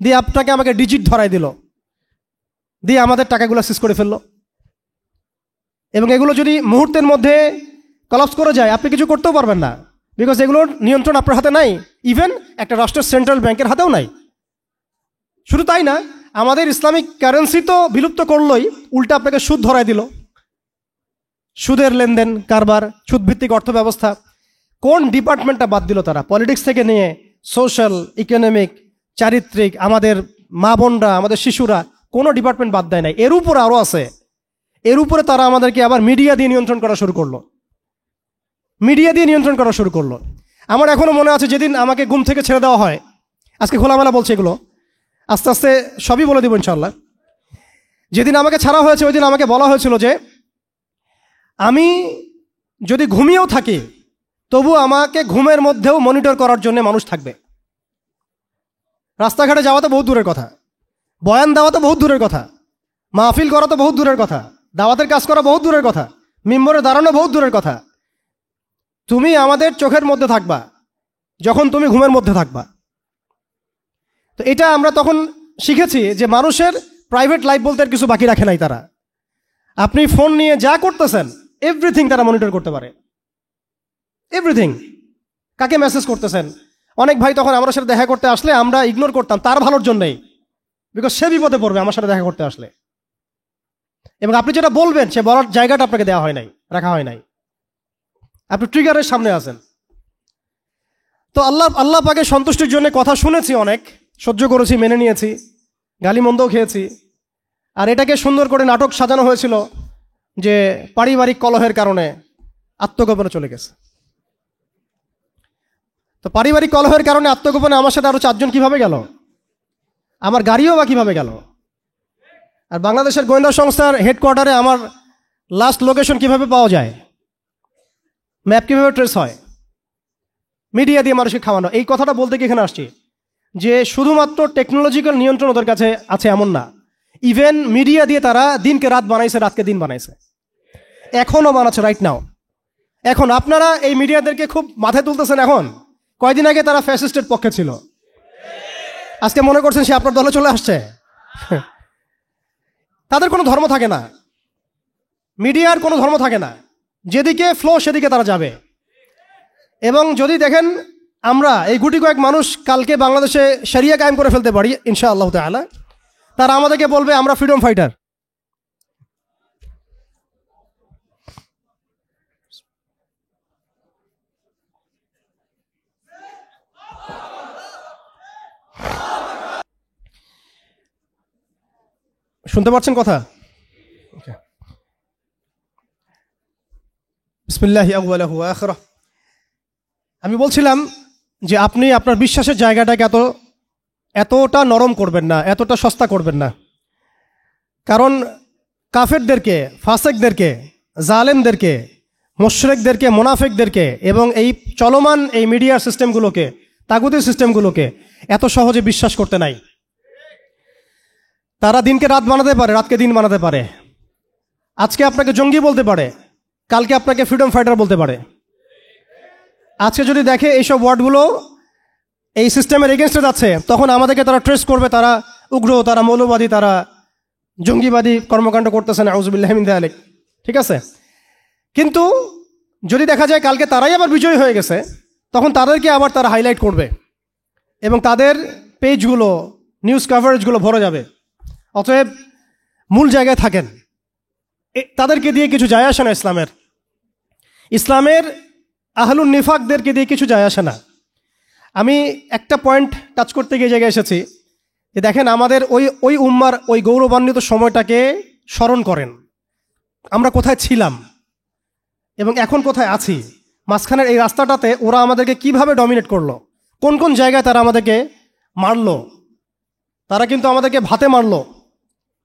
দিয়ে আমাকে ডিজিট ধরাই দিল, দিয়ে আমাদের টাকাগুলো সিজ করে ফেললো। এবং এগুলো যদি মুহূর্তের মধ্যে কলাপস করে যায়, আপনি কিছু করতেও পারবেন না, বিকজ এগুলোর নিয়ন্ত্রণ আপনার হাতে নাই, ইভেন একটা রাষ্ট্রের সেন্ট্রাল ব্যাংকের হাতেও নাই। শুধু তাই না, আমাদের ইসলামিক কারেন্সি তো বিলুপ্ত করলোই, উল্টা আপনাকে সুদ ধরাই দিল, সুদের লেনদেন কারবার, সুদভিত্তিক অর্থ ব্যবস্থা। কোন ডিপার্টমেন্টটা বাদ দিল তারা? পলিটিক্স থেকে নিয়ে সোশ্যাল, ইকোনমিক, চারিত্রিক, আমাদের মা বোনরা, আমাদের শিশুরা, কোনো ডিপার্টমেন্ট বাদ দেয় নাই। এর উপর আরও আছে। এর উপরে তারা আমাদেরকে আবার মিডিয়া দিয়ে নিয়ন্ত্রণ করা শুরু করলো। আমার এখনো মনে আছে, যেদিন আমাকে ঘুম থেকে ছেড়ে দেওয়া হয়, আজকে খোলামেলা বলছে এগুলো, আস্তে আস্তে সবই বলে দিব ইনশাল্লাহ। যেদিন আমাকে ছাড়া হয়েছে, ওই দিন আমাকে বলা হয়েছিল যে আমি যদি ঘুমিয়েও থাকি, তবু আমাকে ঘুমের মধ্যেও মনিটর করার জন্য মানুষ থাকবে। রাস্তাঘাটে যাওয়া তো বহুত দূরের কথা, বয়ান দেওয়া তো বহুত দূরের কথা, মাহফিল করা তো বহুত দূরের কথা, দাওয়াতের কাজ করা বহুত দূরের কথা, মিম্বরে দাঁড়ানো বহুত দূরের কথা। তুমি আমাদের চোখের মধ্যে থাকবা যখন তুমি ঘুমের মধ্যে থাকবা। তো এটা আমরা তখন শিখেছি যে মানুষের প্রাইভেট লাইফ বলতে আর কিছু বাকি রাখে নাই তারা। আপনি ফোন নিয়ে যা করতেছেন এভরিথিং তারা মনিটর করতে পারে, এভরিথিং। কাকে মেসেজ করতেছেন, অনেক ভাই তখন আমার সাথে দেখা করতে আসলে আমরা ইগনোর করতাম তার ভালোর জন্যই, বিকজ সে বিপদে পড়বে আমার সাথে দেখা করতে আসলে। এবং আপনি যেটা বলবেন সে বলার জায়গাটা আপনাকে দেওয়া হয় নাই, রাখা হয় নাই, আপনি ট্রিগারের সামনে আছেন। তো আল্লাহ পাকের সন্তুষ্টির জন্য কথা শুনেছি, অনেক সহ্য করেছি, মেনে নিয়েছি, গালিমন্দও খেয়েছি। আর এটাকে সুন্দর করে নাটক সাজানো হয়েছিল যে পারিবারিক কলহের কারণে আত্মগোপনে চলে গেছে। তো পারিবারিক কলহের কারণে আত্মগোপনে আমার সাথে আরো 4 জন কিভাবে গেল, আমার গাড়িও বা কিভাবে গেল, আর বাংলাদেশের গোয়েন্দা সংস্থার হেডকোয়ার্টারে আমার লাস্ট লোকেশন কিভাবে পাওয়া যায়, ম্যাপ কিভাবে ট্রেস হয়, মিডিয়া দিয়ে মানুষকে খাওয়ানো। এই কথাটা বলতে কি এখানে আসছি যে শুধুমাত্র টেকনোলজিক্যাল নিয়ন্ত্রণ ওদের কাছে আছে এমন না, ইভেন মিডিয়া দিয়ে তারা দিনকে রাত বানাইছে, রাতকে দিন বানাইছে, এখনও বানাচ্ছে রাইট নাও। এখন আপনারা এই মিডিয়াদেরকে খুব মাথায় তুলতেছেন, এখন কয়দিন আগে তারা ফ্যাসিস্টের পক্ষে ছিল, আজকে মনে করছেন সে আপনার দলে চলে আসছে। তাদের কোনো ধর্ম থাকে না, মিডিয়ার কোনো ধর্ম থাকে না, যেদিকে ফ্লো সেদিকে তারা যাবে। এবং যদি দেখেন আমরা এই গুটি কয়েক মানুষ কালকে বাংলাদেশে শরিয়া কায়েম করে ফেলতে পারি ইনশাআল্লাহ তাআলা, তারা আমাদেরকে বলবে আমরা ফ্রিডম ফাইটার। শুনতে পাচ্ছেন কথা? বিসমিল্লাহি আউয়ালাহু ওয়া আখিরাহ। আমি বলছিলাম যে আপনি আপনার বিশ্বাসের জায়গাটাকে এতটা নরম করবেন না, এতটা সস্তা করবেন না। কারণ কাফেরদেরকে, ফাসেকদেরকে, জালেমদেরকে, মুশরিকদেরকে, মুনাফিকদেরকে এবং এই চলমান এই মিডিয়ার সিস্টেমগুলোকে, তাগুতি সিস্টেমগুলোকে এত সহজে বিশ্বাস করতে নাই। তারা দিনকে রাত বানাতে পারে, রাতকে দিন বানাতে পারে। আজকে আপনাকে জঙ্গি বলতে পারে, কালকে আপনাকে ফ্রিডম ফাইটার বলতে পারে। আজকে যদি দেখে এইসব ওয়ার্ডগুলো এই সিস্টেমের এগেনস্টে যাচ্ছে, তখন আমাদেরকে তারা ট্রেস করবে, তারা উগ্র, তারা মৌলবাদী, তারা জঙ্গিবাদী কর্মকাণ্ড করতেছে না, আউযুবিল্লাহি মিন যালিক। ঠিক আছে, কিন্তু যদি দেখা যায় কালকে তারাই আবার বিজয়ী হয়ে গেছে, তখন তাদেরকে আবার তারা হাইলাইট করবে এবং তাদের পেজগুলো, নিউজ কভারেজগুলো ভরে যাবে। অতএব মূল জায়গায় থাকেন, তাদেরকে দিয়ে কিছু যায় আসে না। ইসলামের আহলুন নিফাকদেরকে দিয়ে কিছু যায় আসে না। আমি একটা পয়েন্ট টাচ করতে গিয়ে জায়গায় এসেছি যে দেখেন আমাদের ওই উম্মার ওই গৌরবান্বিত সময়টাকে স্মরণ করেন, আমরা কোথায় ছিলাম এবং এখন কোথায় আছি। মাঝখানের এই রাস্তাটাতে ওরা আমাদেরকে কিভাবে ডমিনেট করলো, কোন কোন জায়গায় তারা আমাদেরকে মারলো। তারা কিন্তু আমাদেরকে ভাতে মারলো,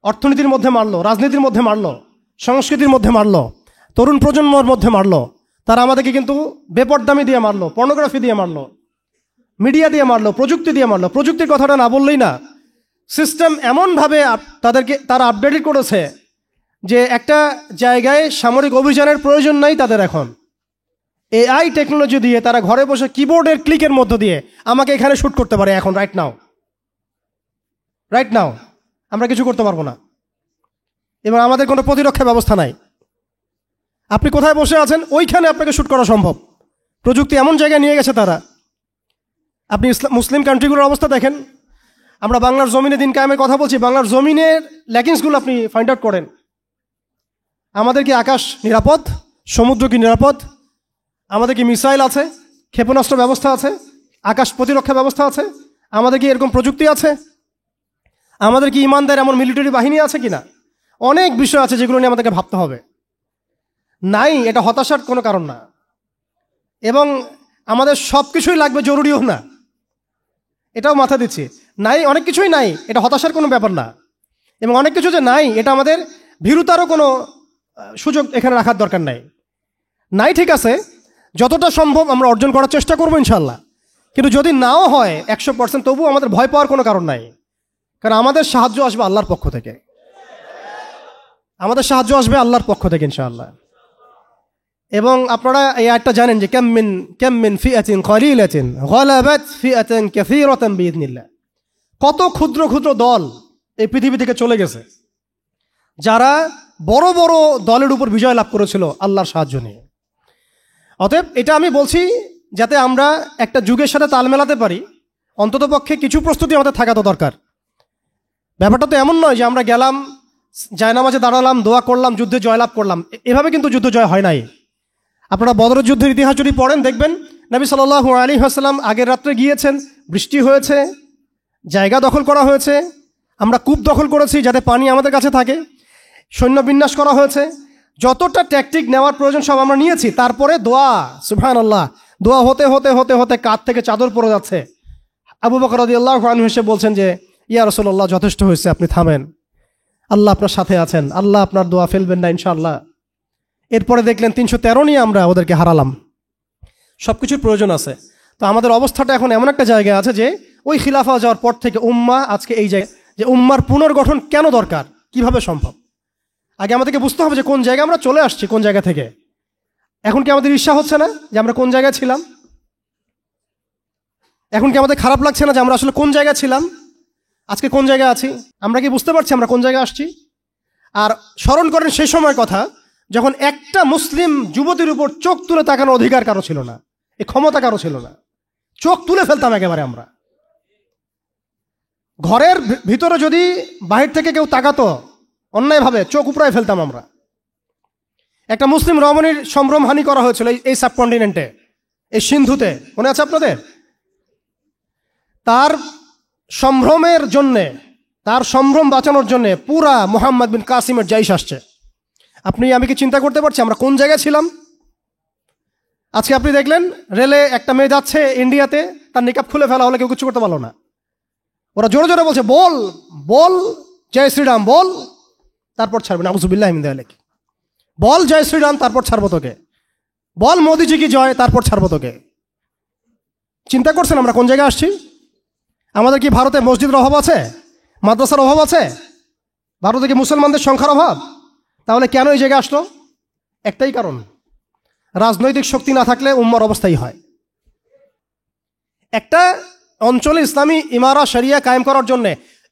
অর্থনীতির মধ্যে মারলো, রাজনীতির মধ্যে মারলো, সংস্কৃতির মধ্যে মারলো, তরুণ প্রজন্মের মধ্যে মারলো। তারা আমাদেরকে কিন্তু বেপরদামি দিয়ে মারলো, পর্নোগ্রাফি দিয়ে মারলো, মিডিয়া দিয়ে মারলো, প্রযুক্তি দিয়ে মারলো। প্রযুক্তির কথাটা না বললেই না, সিস্টেম এমনভাবে তারা আপডেটেড করেছে যে একটা জায়গায় সামরিক অভিযানের প্রয়োজন নাই তাদের। এখন এআই টেকনোলজি দিয়ে তারা ঘরে বসে কিবোর্ডের ক্লিকের মধ্য দিয়ে আমাকে এখানে শ্যুট করতে পারে এখন, রাইট নাও। আমরা কিছু করতে পারবো না এবং আমাদের কোনো প্রতিরক্ষা ব্যবস্থা নাই। আপনি কোথায় বসে আছেন ওইখানে আপনাকে শ্যুট করা সম্ভব। প্রযুক্তি এমন জায়গায় নিয়ে গেছে তারা। আপনি মুসলিম কান্ট্রিগুলোর অবস্থা দেখেন। আমরা বাংলার জমিনে দিন কায়েমের কথা বলছি, বাংলার জমিনের ল্যাকিংসগুলো আপনি ফাইন্ড আউট করেন। আমাদের কি আকাশ নিরাপদ, সমুদ্র কি নিরাপদ, আমাদের কি মিসাইল আছে, ক্ষেপণাস্ত্র ব্যবস্থা আছে, আকাশ প্রতিরক্ষা ব্যবস্থা আছে, আমাদের কি এরকম প্রযুক্তি আছে, আমাদের কি ইমানদার এমন মিলিটারি বাহিনী আছে কিনা। অনেক বিষয় আছে যেগুলো নিয়ে আমাদেরকে ভাবতে হবে। নাই, এটা হতাশার কোনো কারণ না। এবং আমাদের সব কিছুই লাগবে জরুরিও না, এটাও মাথা দিচ্ছি। নাই, অনেক কিছুই নাই, এটা হতাশার কোনো ব্যাপার না। এবং অনেক কিছু যে নাই, এটা আমাদের ভীরুতারও কোনো সুযোগ এখানে রাখার দরকার নাই, ঠিক আছে। যতটা সম্ভব আমরা অর্জন করার চেষ্টা করবো ইনশাল্লাহ। কিন্তু যদি নাও হয় 100%, তবু আমাদের ভয় পাওয়ার কোনো কারণ নাই। কারণ আমাদের সাহায্য আসবে আল্লাহর পক্ষ থেকে, আমাদের সাহায্য আসবে আল্লাহর পক্ষ থেকে ইনশাআল্লাহ। এবং আপনারা এই আয়াতটা জানেন যে কাম মিন ফিআতিন কলিলাতিন গালাবাত ফিআতান কাসীরাতান বিইذنিল্লাহ। কত ক্ষুদ্র ক্ষুদ্র দল এই পৃথিবী থেকে চলে গেছে যারা বড় বড় দলের উপর বিজয় লাভ করেছিল আল্লাহর সাহায্য নিয়ে। অতএব এটা আমি বলছি যাতে আমরা একটা যুগের সাথে তাল মেলাতে পারি, অন্ততপক্ষে কিছু প্রস্তুতি আমাদের থাকা তো দরকার। ব্যাপারটা তো এমন নয় যে আমরা গেলাম, জায়নামাজে দাঁড়ালাম, দোয়া করলাম, যুদ্ধে জয়লাভ করলাম। এভাবে কিন্তু যুদ্ধ জয় হয় নাই। আপনারা বদরের যুদ্ধের ইতিহাস যদি পড়েন দেখবেন নবী সাল্লাল্লাহু আলাইহি ওয়াসাল্লাম আগের রাত্রে গিয়েছেন, বৃষ্টি হয়েছে, জায়গা দখল করা হয়েছে, আমরা কূপ দখল করেছি যাতে পানি আমাদের কাছে থাকে, সৈন্য বিন্যাস করা হয়েছে, যতটা ট্যাকটিক নেওয়ার প্রয়োজন সব আমরা নিয়েছি। তারপরে দোয়া, সুবহানাল্লাহ, দোয়া হতে হতে হতে হতে কাঁধ থেকে চাদর পড়ে যাচ্ছে। আবু বকর রাদিয়াল্লাহু আনহু এসে বলছেন যে ইয়া রাসূলুল্লাহ, যথেষ্ট হয়েছে, আপনি থামেন, আল্লাহ আপনার সাথে আছেন, আল্লাহ আপনার দোয়া ফেলবেন না ইনশাআল্লাহ। এরপরে দেখলেন 313 নিয়ে আমরা ওদেরকে হারালাম। সব কিছুর প্রয়োজন আছে। তো আমাদের অবস্থাটা এখন এমন একটা জায়গায় আছে যে ওই খিলাফা যাওয়ার পর থেকে উম্মাহ আজকে এই জায়গায়, যে উম্মার পুনর্গঠন কেন দরকার, কিভাবে সম্ভব। আগে আমাদেরকে বুঝতে হবে যে কোন জায়গায় আমরা চলে আসছি, কোন জায়গা থেকে। এখন কি আমাদের ঈর্ষা হচ্ছে না যে আমরা কোন জায়গায় ছিলাম? এখন কি আমাদের খারাপ লাগছে না যে আমরা আসলে কোন জায়গায় ছিলাম, আজকে কোন জায়গায় আছি? আমরা কি বুঝতে পারছি আমরা কোন জায়গায় আসছি? আর স্মরণ করেন সেই সময়ের কথা যখন একটা মুসলিম যুবতীর উপর চোখ তুলে তাকানোর অধিকার কারো ছিল না, এই ক্ষমতা কারো ছিল না। চোখ তুলে ফেলতাম একেবারে আমরা। ঘরের ভিতরে যদি বাহির থেকে কেউ তাকাতো অন্যায়ভাবে, চোখ উপড়ায় ফেলতাম আমরা। একটা মুসলিম রমণীর সম্ভ্রমহানি করা হয়েছিল এই সাবকন্টিনেন্টে, এই সিন্ধুতে, মনে আছে আপনাদের? তার সম্ভ্রমের জন্যে, তার সম্ভ্রম বাঁচানোর জন্যে পুরা মুহাম্মদ বিন কাসিমের জাইশ আসছে। আপনি আমি কি চিন্তা করতে পারছি আমরা কোন জায়গায় ছিলাম? আজকে আপনি দেখলেন রেলে একটা মেয়ে যাচ্ছে ইন্ডিয়াতে, তার নিকাব খুলে ফেলা হলে কেউ কিছু করতে পারলো না। ওরা জোরে জোরে বলছে বল বল জয় শ্রীরাম বল, তারপর ছাড়বে না, আউযুবিল্লাহি মিন যালিক। বল জয় শ্রীরাম, তারপর ছাড়বো তোকে। বল মোদিজি কি জয়, তারপর ছাড়বো তোকে। চিন্তা করছেন আমরা কোন জায়গায় আসছি? আমাদের কি ভারতে মসজিদের অভাব আছে, মাদ্রাসার অভাব আছে? ভারতে কি মুসলমানদের সংখ্যার অভাব? তাহলে কেন এই জায়গায় আসলো? একটাই কারণ, রাজনৈতিক শক্তি না থাকলে উম্মার অবস্থাই হয়। একটা অঞ্চলে ইসলামী ইমারা শরিয়া কায়েম করার জন্য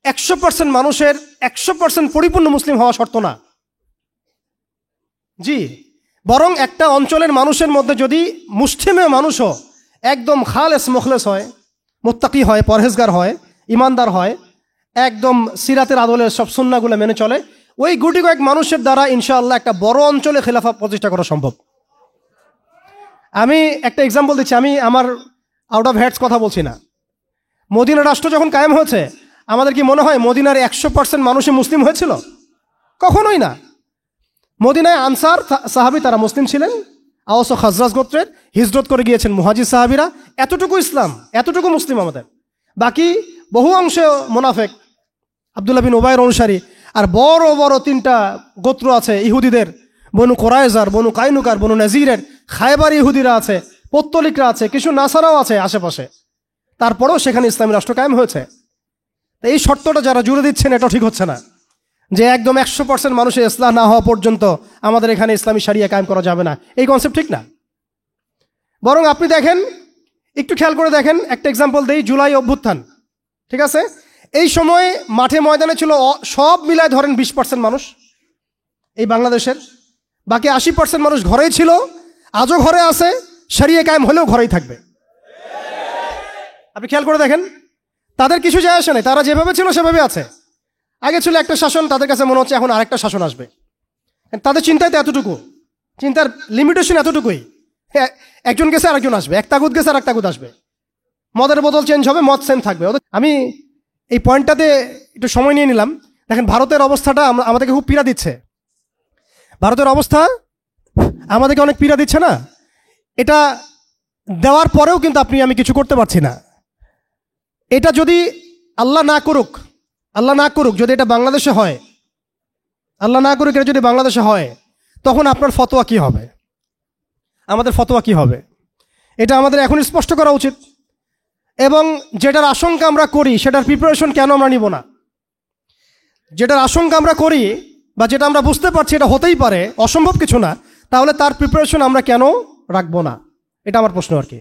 100% মানুষের 100% পরিপূর্ণ মুসলিম হওয়া শর্ত না। জি, বরং একটা অঞ্চলের মানুষের মধ্যে যদি মুসলিমে মানুষও একদম খালেস মুখলেস হয়, মুত্তাকি হয়, পরহেজগার হয়, ইমানদার হয়, একদম সিরাতের আদলের সব সুন্নাহগুলো মেনে চলে, ওই গুটি কয়েক মানুষের দ্বারা ইনশাআল্লাহ একটা বড় অঞ্চলে খেলাফা প্রতিষ্ঠা করা সম্ভব। আমি একটা এক্সাম্পল দিচ্ছি, আমি আমার আউট অফ হেডস কথা বলছি না। মদিনা রাষ্ট্র যখন কায়েম হয়েছে, আমাদের কি মনে হয় মদিনার 100% মানুষই মুসলিম হয়েছিল? কখনোই না। মদিনায় আনসার সাহাবী তারা মুসলিম ছিলেন, আওস ও খাজরাজ গোত্রের, হিজরত করে গিয়েছেন মুহাজির সাহাবীরা, এতটুকু ইসলাম, এতটুকু মুসলিম আমাদের। বাকি বহু অংশে মুনাফিক, আব্দুল্লাহ বিন উবাইর অনুসারী, আর বড় বড় 3টা গোত্র আছে ইহুদিদের, বনু কোরাইজার, বনু কাইনুকার, বনু নাজিরের, খায়বার ইহুদিরা আছে, পত্তলিকরা আছে, কিছু নাসারাও আছে আশেপাশে। তারপরেও সেখানে ইসলামী রাষ্ট্র কায়েম হয়েছে। এই শর্তটা যারা জুড়ে দিচ্ছেন এটা ঠিক হচ্ছে না, যে একদম 100% মানুষের ইসলাম না হওয়া পর্যন্ত আমাদের এখানে ইসলামী শরিয়া কায়েম করা যাবে না, এই কনসেপ্ট ঠিক না। বরং আপনি দেখেন, একটু খেয়াল করে দেখেন, একটা এক্সাম্পল দেই, জুলাই অভ্যুত্থান, ঠিক আছে? এই সময় মাঠে ময়দানে ছিল সব মিলায় ধরেন 20% মানুষ এই বাংলাদেশের, বাকি 80% মানুষ ঘরেই ছিল, আজও ঘরে আছে, শরিয়া কায়েম হলেও ঘরেই থাকবে। আপনি খেয়াল করে দেখেন, তাদের কিছু যায় আসে নাই, তারা যেভাবে ছিল সেভাবে আছে। আগে ছিল একটা শাসন, তাদের কাছে মনে হচ্ছে এখন আরেকটা শাসন আসবে। তাদের চিন্তায় তো এতটুকু, চিন্তার লিমিটেশন এতটুকুই। একজন গেছে আরেকজন আসবে, এক তাগুত গেছে আর এক তাগুত আসবে, মদের বোতল চেঞ্জ হবে, মদ সেম থাকবে। আমি এই পয়েন্টটাতে একটু সময় নিয়ে নিলাম। দেখেন ভারতের অবস্থাটা আমাদেরকে খুব পীড়া দিচ্ছে। ভারতের অবস্থা আমাদেরকে অনেক পীড়া দিচ্ছে না? এটা দেওয়ার পরেও কিন্তু আপনি আমি কিছু করতে পারছি না। এটা যদি আল্লাহ না করুক, আল্লাহ না করুক, যদি এটা বাংলাদেশে হয়, আল্লাহ না করুক, এটা যদি বাংলাদেশে হয়, তখন আপনার ফতোয়া কি হবে, আমাদের ফতোয়া কি হবে, এটা আমাদের এখন স্পষ্ট করা উচিত। এবং যেটার আশঙ্কা আমরা করি সেটার প্রিপারেশন কেন আমরা নিব না? যেটার আশঙ্কা আমরা করি বা যেটা আমরা বুঝতে পারছি এটা হতেই পারে, অসম্ভব কিছু না, তাহলে তার প্রিপারেশন আমরা কেন রাখবো না? এটা আমার প্রশ্ন আর কি।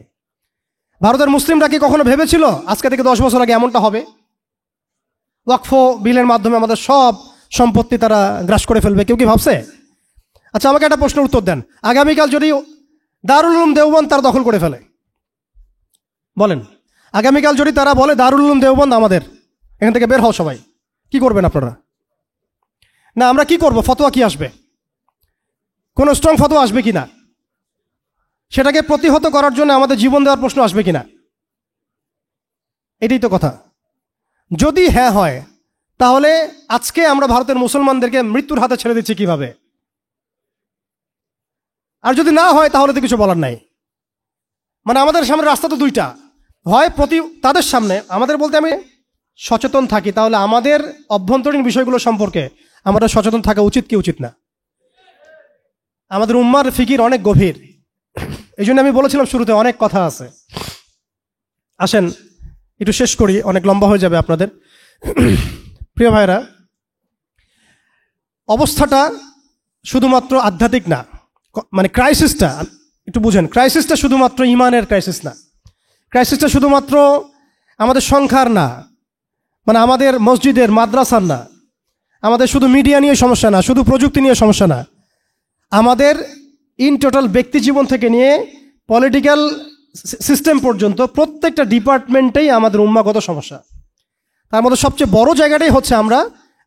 ভারতের মুসলিমরা কি কখনো ভেবেছিল আজকে থেকে 10 বছর আগে এমনটা হবে? ওয়াকফ বিলের মাধ্যমে আমাদের সব সম্পত্তি তারা গ্রাস করে ফেলবে, কেউ কি ভাবছে? আচ্ছা, আমাকে একটা প্রশ্নের উত্তর দেন। আগামীকাল যদি দারুল উলুম দেওবন্দ তারা দখল করে ফেলে, বলেন, আগামীকাল যদি তারা বলে দারুল উলুম দেওবন্দ আমাদের, এখান থেকে বের হও সবাই, কি করবেন আপনারা? না আমরা কি করব? ফতোয়া কি আসবে? কোনো স্ট্রং ফতোয়া আসবে কিনা? সেটাকে প্রতিহত করার জন্য আমাদের জীবন দেওয়ার প্রশ্ন আসবে কিনা? এটাই তো কথা। যদি হ্যাঁ হয়, তাহলে আজকে আমরা ভারতের মুসলমানদেরকে মৃত্যুর হাতে ছেড়ে দিচ্ছি কিভাবে? আর যদি না হয় তাহলে তো কিছু বলার নাই। মানে আমাদের সামনে রাস্তা তো দুইটা, হয় তাদের সামনে আমাদের বলতে আমি সচেতন থাকি, তাহলে আমাদের অভ্যন্তরীণ বিষয়গুলো সম্পর্কে আমাদের সচেতন থাকা উচিত কি উচিত না? আমাদের উম্মার ফিকির অনেক গভীর, এই জন্য আমি বলেছিলাম শুরুতে অনেক কথা আছে। আসেন একটু শেষ করি, অনেক লম্বা হয়ে যাবে আপনাদের। প্রিয় ভাইরা, অবস্থাটা শুধুমাত্র আধ্যাত্মিক না, মানে ক্রাইসিসটা একটু বুঝেন, ক্রাইসিসটা শুধুমাত্র ইমানের ক্রাইসিস না, ক্রাইসিসটা শুধুমাত্র আমাদের সংখ্যার না, মানে আমাদের মসজিদের মাদ্রাসার না, আমাদের শুধু মিডিয়া নিয়ে সমস্যা না, শুধু প্রযুক্তি নিয়ে সমস্যা না, আমাদের ইন টোটাল ব্যক্তি জীবন থেকে নিয়ে পলিটিক্যাল সিস্টেম পর্যন্ত প্রত্যেকটা ডিপার্টমেন্টেই আমাদের উম্মাগত সমস্যা। তার মধ্যে সবচেয়ে বড় জায়গাটাই হচ্ছে আমরা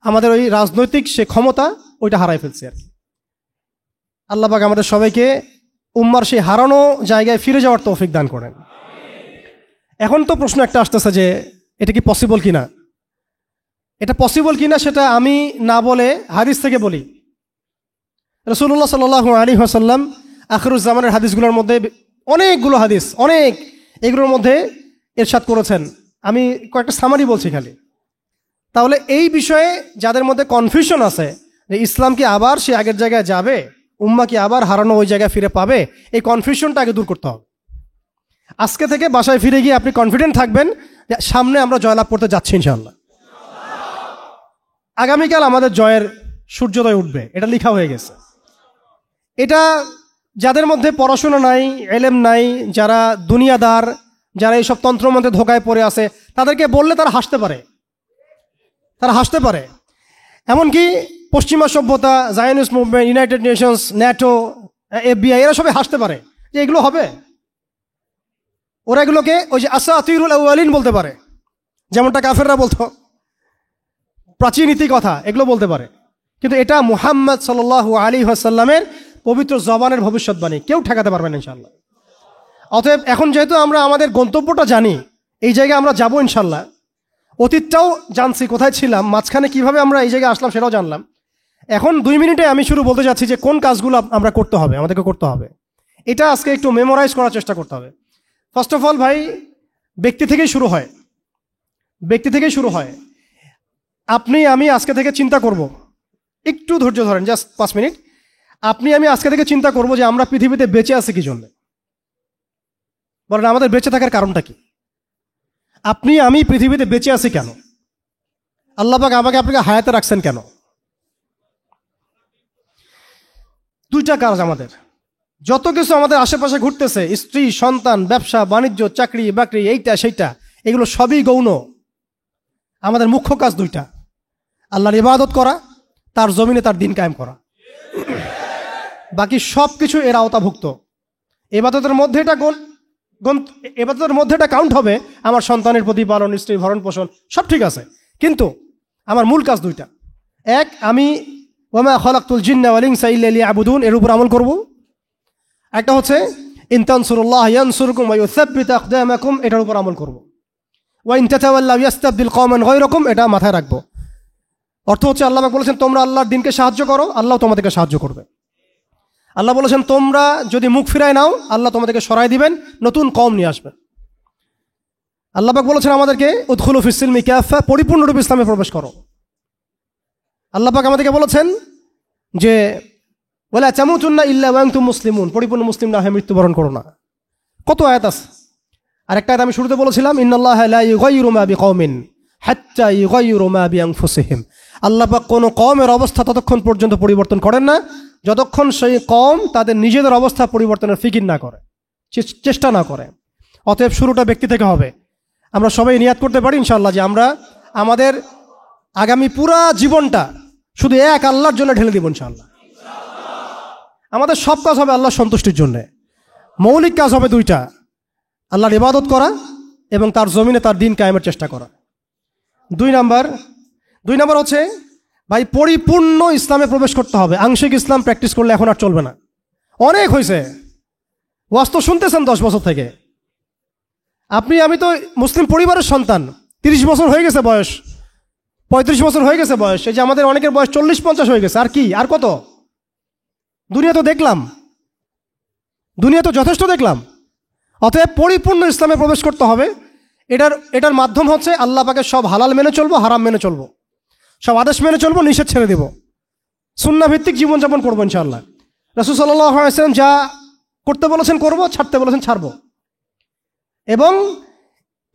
আমাদের ওই রাজনৈতিক সে ক্ষমতা ওইটা হারাই ফেলছি আর কি। আল্লাহ পাক আমাদের সবাইকে উম্মার সেই হারানো জায়গায় ফিরে যাওয়ার তৌফিক দান করেন। এখন তো প্রশ্ন একটা আসতেছে যে এটা কি পসিবল কিনা? এটা পসিবল কিনা সেটা আমি না বলে হাদিস থেকে বলি। রাসূলুল্লাহ সাল্লাল্লাহু আলাইহি ওয়াসাল্লাম আখিরুজ্জামানের হাদিসগুলোর মধ্যে অনেকগুলো হাদিস, অনেক, এগুলোর মধ্যে ইরশাদ করেছেন। আমি কয়েকটা সামারি বলছি খালি। তাহলে এই বিষয়ে যাদের মধ্যে কনফিউশন আছে যে ইসলাম কি আবার সে আগের জায়গায় যাবে, উম্মা কি আবার হারানো ওই জায়গায় ফিরে পাবে, এই কনফিউশনটা আগে দূর করতে হবে। আজকে থেকে বাসায় ফিরে গিয়ে আপনি কনফিডেন্ট থাকবেন যে সামনে আমরা জয়লাভ করতে যাচ্ছি ইনশাআল্লাহ। আগামীকাল আমাদের জয়ের সূর্যোদয় উঠবে, এটা লেখা হয়ে গেছে। এটা যাদের মধ্যে পড়াশোনা নাই, এলেম নাই, যারা দুনিয়াদার, যারা এইসব তন্ত্রমন্ত্রে ধোকায় পড়ে আছে, তাদেরকে বললে তারা হাসতে পারে, তারা হাসতে পারে। এমনকি পশ্চিমা সভ্যতা, Zionist movement, United Nations, NATO, FBI, এরা সবাই হাসতে পারে যে এগুলো হবে। ওরা এগুলোকে ওই যে আসাতিরুল আউয়ালিন বলতে পারে, যেমনটা কাফেররা বলতো, প্রাচীন ইতি কথা, এগুলো বলতে পারে। কিন্তু এটা মুহাম্মদ সাল্লাল্লাহু আলাইহি ওয়াসাল্লামের পবিত্র জবানের ভবিষ্যৎবাণী, কেউ ঠেকাতে পারবে না ইনশাআল্লাহ। অতএব এখন যেহেতু আমরা আমাদের গন্তব্যটা জানি, এই জায়গায় আমরা যাবো ইনশাআল্লাহ, অতীতটাও জানছি কোথায় ছিলাম, মাঝখানে কিভাবে আমরা এই জায়গায় আসলাম সেটাও জানলাম। এখন 2 মিনিটে আমি শুরু বলতে যাচ্ছি যে কোন কাজগুলো আমরা করতে হবে, আমাদেরকে করতে হবে। এটা আজকে একটু মেমোরাইজ করার চেষ্টা করতে হবে। ফার্স্ট অফ অল ভাই, ব্যক্তি থেকেই শুরু হয়, ব্যক্তি থেকেই শুরু হয়। আপনি আমি আজকে থেকে চিন্তা করব, একটু ধৈর্য ধরেন, জাস্ট 5 মিনিট। আপনি আমি আজকে থেকে চিন্তা করব যে আমরা পৃথিবীতে বেঁচে আছি কি জন্য। বলেন আমাদের বেঁচে থাকার কারণটা কি? আপনি আমি পৃথিবীতে বেঁচে আছি কেন? আল্লাহ পাক আমাকে আপনাকে হায়াতে রাখছেন কেন? 2টা কাজ আমাদের। যত কিছু আমাদের আশেপাশে ঘুরতেছে, স্ত্রী, সন্তান, ব্যবসা বাণিজ্য, চাকরি বাকরি, এইটা সেইটা, এগুলো সবই গৌণ। আমাদের মুখ্য কাজ 2টা, আল্লাহর ইবাদত করা, তার জমিনে তার দিন কায়েম করা। বাকি সব কিছু এর আওতাভুক্ত। ইবাদতের মধ্যে এটা কাউন্ট হবে, আমার সন্তানের প্রতিপালন, স্ত্রী ভরণ পোষণ, সব ঠিক আছে, কিন্তু আমার মূল কাজ 2টা। এক, আমি ওয়ামা খালাকতুল জিন্না ওয়াল ইনসা ইল্লা লিয়াবুদুন, এর উপর আমল করব। একটা হচ্ছে ইন তানসুরুল্লাহ ইয়ানসুরকুম ওয়া ইউসাব্বিত আকদামাকুম, এটার উপর আমল করব। ওয়া ইন তাতাওয়াল্লাউ ইয়াস্তাবদিল কওমান গায়রাকুম, এটা মাথায় রাখবো। অর্থ হচ্ছে আল্লাহ পাক বলেছেন তোমরা আল্লাহর দ্বীনকে সাহায্য করো, আল্লাহ তোমাদেরকে সাহায্য করবে। আল্লাহ বলেছেন তোমরা যদি মুখ ফিরায় নাও, আল্লাহ তোমাদেরকে সরাই দিবেন, নতুন কওম নিয়ে আসবেন। আল্লাহ পাক বলেছেন আমাদেরকে উদখুলু ফিস সিলমি কাফা, পরিপূর্ণরূপে ইসলামে প্রবেশ করো। আল্লাহ পাক আমাদেরকে বলেছেন যে ওয়ালা তামুতুন্না ইল্লা ওয়া আনতুম মুসলিমুন, পরিপূর্ণ মুসলিম না হয়ে মৃত্যুবরণ করো না। কত আয়াত আছে। আরেকটা আয়াত আমি শুরুতে বলেছিলাম, ইন্নাল্লাহা লা ইউগাইয়িরু মা বিকওমিন হাত্তা ইউগাইয়িরু মা বিআনফুসিহিম। আল্লাহ পাক কোনো কওমের অবস্থা ততক্ষণ পর্যন্ত পরিবর্তন করেন না যতক্ষণ সেই কওম তাদের নিজেদের অবস্থা পরিবর্তনের ফিকির না করে, চেষ্টা না করে। অতএব শুরুটা ব্যক্তি থেকে হবে। আমরা সবাই নিয়াত করতে পারি ইনশাআল্লাহ যে আমরা আমাদের আগামী পুরা জীবনটা শুধু এক আল্লাহর জন্য ঢেলে দিব ইনশাআল্লাহ। আমাদের সব কাজ হবে আল্লাহর সন্তুষ্টির জন্য। মৌলিক কাজ হবে দুইটা, আল্লাহর ইবাদত করা এবং তার জমিনে তার দিন কায়েমের চেষ্টা করা। দুই নাম্বার হচ্ছে ভাই পরিপূর্ণ ইসলামে প্রবেশ করতে হবে। আংশিক ইসলাম প্র্যাকটিস করলে এখন আর চলবে না। অনেক হয়েছে, ওয়াজ তো শুনতেছেন 10 বছর থেকে। আমি তো মুসলিম পরিবারের সন্তান, 30 বছর হয়ে গেছে বয়স, 35 বছর হয়ে গেছে বয়স। এই যে আমাদের অনেকের বয়স 40-50 হয়ে গেছে। আর কি, আর কত? দুনিয়া তো দেখলাম, দুনিয়া তো যথেষ্ট দেখলাম। অতএব পরিপূর্ণ ইসলামে প্রবেশ করতে হবে। এটার মাধ্যম হচ্ছে আল্লাহ পাকের সব হালাল মেনে চলবো, হারাম মেনে চলবো, সব আদেশ মেনে চলবো, নিষেধ ছেড়ে দেব, সুন্নাহ ভিত্তিক জীবনযাপন করবো ইনশাআল্লাহ। রাসূল সাল্লাল্লাহু আলাইহি ওয়াসাল্লাম যা করতে বলেছেন করবো, ছাড়তে বলেছেন ছাড়বো। এবং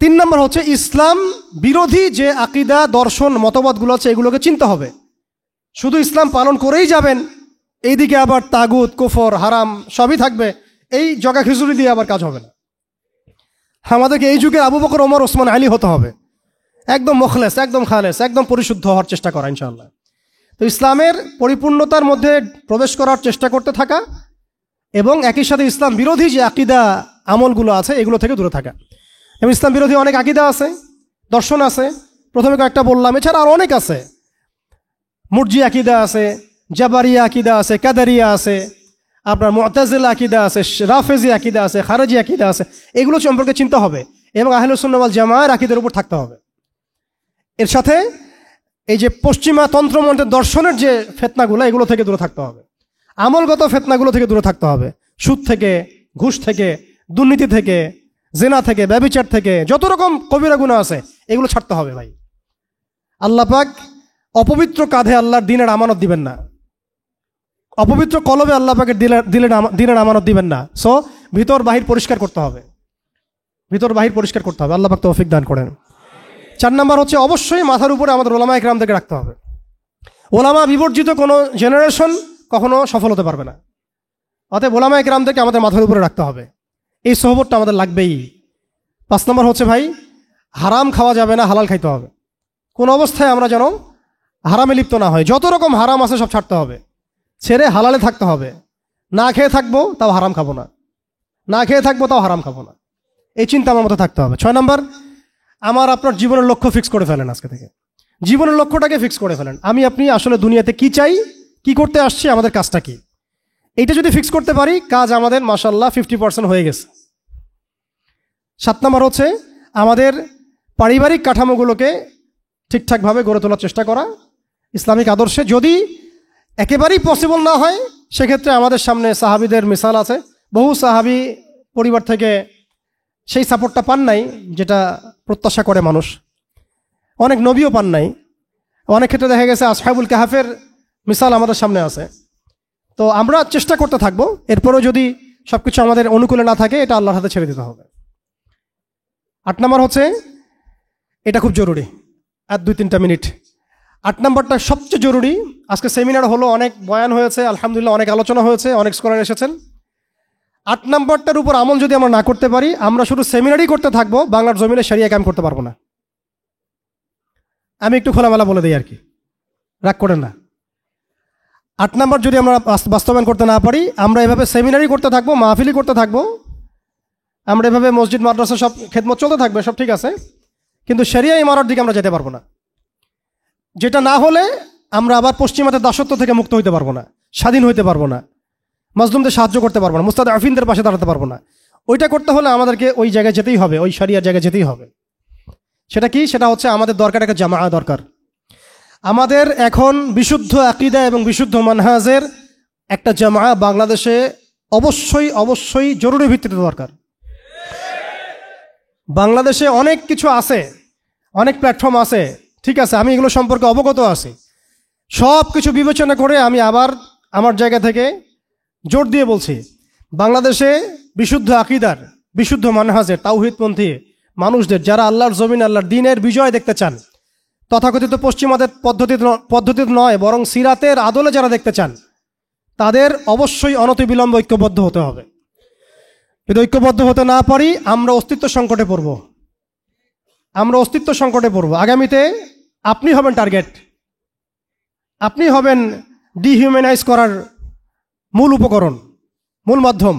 3 নম্বর হচ্ছে ইসলাম বিরোধী যে আকীদা, দর্শন, মতবাদগুলো আছে এগুলোকে চিনতে হবে। শুধু ইসলাম পালন করেই যাবেন, এইদিকে আবার তাগুত, কুফর, হারাম সবই থাকবে, এই জগা খিচুড়ি দিয়ে আবার কাজ হবে না। আমাদেরকে এই যুগে আবু বকর, ওমর, ওসমান, আলী হতে হবে, একদম মুখলেস, একদম খালেস, একদম পরিশুদ্ধ হওয়ার চেষ্টা করা ইনশাআল্লাহ। তো ইসলামের পরিপূর্ণতার মধ্যে প্রবেশ করার চেষ্টা করতে থাকা এবং একই সাথে ইসলাম বিরোধী যে আকীদা আমলগুলো আছে এগুলো থেকে দূরে থাকা। এবং ইসলাম বিরোধী অনেক আকীদা আছে, দর্শন আছে, প্রথমে কয়েকটা বললাম, এছাড়া আর অনেক আছে। মুরজি আকীদা আছে, জাবারিয়া আকীদা আছে, কাদারিয়া আছে, আপনার মুতাজিলা আকীদা আছে, রাফেজি আকীদা আছে, খারেজি আকীদা আছে। এগুলো সম্পর্কে চিন্তা হবে এবং আহলুস সুন্নাহ ওয়াল জামাআর আকীদার উপর থাকতে হবে। এর সাথে এই যে পশ্চিমা তন্ত্রমন্ত্রের দর্শনের যে ফিতনাগুলো এগুলো থেকে দূরে থাকতে হবে, আমলগত ফিতনাগুলো থেকে দূরে থাকতে হবে, সুদ থেকে, ঘুষ থেকে, দুর্নীতি থেকে, জিনা থেকে, ব্যভিচার থেকে, যত রকম কবিরা গুনাহ আছে এগুলো ছাড়তে হবে ভাই। আল্লাহ পাক অপবিত্র কাঁধে আল্লাহর দ্বীনের আমানত দিবেন না, অপবিত্র কলবে আল্লাহ পাকের দ্বীনের আমানত দিবেন না। সো ভিতর বাহির পরিষ্কার করতে হবে, ভিতর বাহির পরিষ্কার করতে হবে। আল্লাহ পাক তৌফিক দান করেন। 4 নম্বর হচ্ছে অবশ্যই মাথার উপরে আমাদের ওলামা ইকরামদেরকে রাখতে হবে। ওলামা বিবর্জিত কোনো জেনারেশন কখনো সফল হতে পারবে না। অতএব ওলামা ইকরামদেরকে আমাদের মাথার উপরে রাখতে হবে, এই সোহবতটা আমাদের লাগবেই। 5 নম্বর হচ্ছে ভাই হারাম খাওয়া যাবে না, হালাল খাইতে হবে। কোন অবস্থায় আমরা যেন হারামে লিপ্ত না হয়। যত রকম হারাম আছে সব ছাড়তে হবে, ছেড়ে হালালে থাকতে হবে। না খেয়ে থাকবো তাও হারাম খাবো না, না খেয়ে থাকবো তাও হারাম খাবো না, এই চিন্তা আমার মধ্যে থাকতে হবে। 6 নম্বর, আমার আপনার জীবনের লক্ষ্য ফিক্স করে ফেলেন। আজকে থেকে জীবনের লক্ষ্যটাকে ফিক্স করে ফেলেন। আপনি আসলে দুনিয়াতে কি চাই, কি করতে আসছি, আমাদের কাজটা কি, এইটা যদি ফিক্স করতে পারি কাজ আমাদের মাশাআল্লাহ 50% হয়ে গেছে। 7 নম্বর হচ্ছে আমাদের পারিবারিক কাঠামোগুলোকে ঠিকঠাকভাবে গড়ে তোলার চেষ্টা করা ইসলামিক আদর্শে। যদি একেবারেই পসিবল না হয় সেক্ষেত্রে আমাদের সামনে সাহাবীদের মিসাল আছে। বহু সাহাবী পরিবার থেকে সেই সাপোর্টটা পান নাই যেটা প্রত্যাশা করে মানুষ, অনেক নবীও পান নাই। অনেক ক্ষেত্রে দেখা গেছে আসহাবুল কাহাফের মিসাল আমাদের সামনে আছে। তো আমরা চেষ্টা করতে থাকবো, এরপরেও যদি সব কিছু আমাদের অনুকূলে না থাকে এটা আল্লাহর হাতে ছেড়ে দিতে হবে। 8 নম্বর হচ্ছে, এটা খুব জরুরি, আর 2-3টা মিনিট। 8 নম্বরটা সবচেয়ে জরুরি। আজকে সেমিনার হলো, অনেক বয়ান হয়েছে, আলহামদুলিল্লাহ অনেক আলোচনা হয়েছে, অনেক স্কলার এসেছেন। 8 নম্বরটার উপর আমল যদি আমরা না করতে পারি, আমরা শুধু সেমিনারই করতে থাকবো, বাংলার জমিনে শরিয়া কায়েম করতে পারবো না। আমি একটু খোলামেলা বলে দিই আর কি, রাগ করেন না। 8 নম্বর যদি আমরা বাস্তবায়ন করতে না পারি, আমরা এভাবে সেমিনারই করতে থাকবো, মাহফিলই করতে থাকবো, আমরা এভাবে মসজিদ মাদ্রাসা সব খেদমত চলতে থাকবে, সব ঠিক আছে, কিন্তু শরিয়া ইমারত দিকে আমরা যেতে পারবো না। যেটা না হলে আমরা আবার পশ্চিমাদের দাসত্ব থেকে মুক্ত হইতে পারবো না, স্বাধীন হইতে পারবো না, মাজলুমদের সাহায্য করতে পারবো না, মুস্তাদআফিনদের পাশে দাঁড়াতে পারবো না। ওইটা করতে হলে আমাদেরকে ওই জায়গায় যেতেই হবে, ওই শরিয়ার জায়গায় যেতেই হবে। সেটা কি? সেটা হচ্ছে আমাদের দরকার একটা জামাআ দরকার। আমাদের এখন বিশুদ্ধ আকীদা এবং বিশুদ্ধ মানহাজের একটা জামাআ বাংলাদেশে অবশ্যই অবশ্যই জরুরি ভিত্তিতে দরকার। বাংলাদেশে অনেক কিছু আছে, অনেক প্ল্যাটফর্ম আছে, ঠিক আছে, আমি এগুলো সম্পর্কে অবগত আছি। সব কিছু বিবেচনা করে আমি আবার আমার জায়গা থেকে জোর দিয়ে বলছি, বাংলাদেশে বিশুদ্ধ আকীদার, বিশুদ্ধ মানহাজের, তাওহীদপন্থী মানুষদের, যারা আল্লাহর জমিন, আল্লাহর দ্বীনের বিজয় দেখতে চান, তথাকথিত পশ্চিমাদের পদ্ধতিতে নয় বরং সিরাতের আদলে যারা দেখতে চান, তাদের অবশ্যই অনতিবিলম্বে ঐক্যবদ্ধ হতে হবে। যদি ঐক্যবদ্ধ হতে না পারি আমরা অস্তিত্ব সংকটে পড়ব। আগামীতে আপনি হবেন টার্গেট, আপনি হবেন ডিহিউম্যানাইজ করার মূল উপকরণ, মূল মাধ্যম।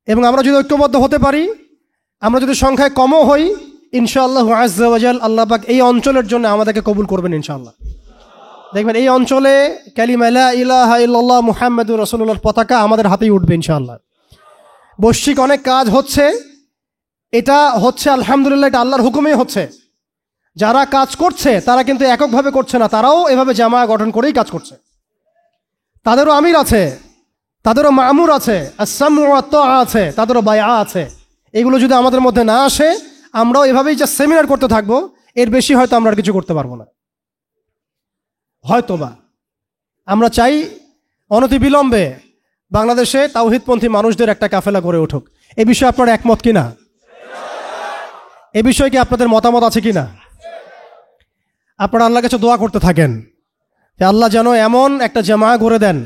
এবং আমরা যদি ঐক্যবদ্ধ হতে পারি, আমরা যদি সংখ্যায় কমও হই, ইনশাআল্লাহ আজ্জা ওয়া জাল আল্লাহ পাক এই অঞ্চলের জন্য আমাদেরকে কবুল করবেন ইনশাআল্লাহ। দেখবেন এই অঞ্চলে কালিমা লা ইলাহা ইল্লাল্লাহ মুহাম্মাদুর রাসূলুল্লাহর পতাকা আমাদের হাতেই উঠবে ইনশাআল্লাহ। বৈশ্বিক অনেক কাজ হচ্ছে, এটা হচ্ছে আলহামদুলিল্লাহ, এটা আল্লাহর হুকুমেই হচ্ছে। যারা কাজ করছে তারা কিন্তু এককভাবে করছে না, তারাও এভাবে জামা গঠন করেই কাজ করছে। তাদেরও আমির আছে, তাদেরও মামুর আছে, আস-সামউ ওয়াত তাআ আছে, তাদেরও বায়আ আছে। এগুলো যদি আমাদের মধ্যে না আসে, আমরাও এভাবেই যা সেমিনার করতে থাকবো, এর বেশি হয়তো আমরা আর কিছু করতে পারবো না। হয়তোবা আমরা চাই অনতিবিলম্বে বাংলাদেশে তাওহীদপন্থী মানুষদের একটা কাফেলা গড়ে উঠুক। এ বিষয়ে আপনারা একমত কিনা? এ বিষয়ে কি আপনাদের মতামত আছে কিনা? আপনারা আল্লাহর কাছে দোয়া করতে থাকেন যে আল্লাহ যেন এমন একটা জামা গড়ে দেন,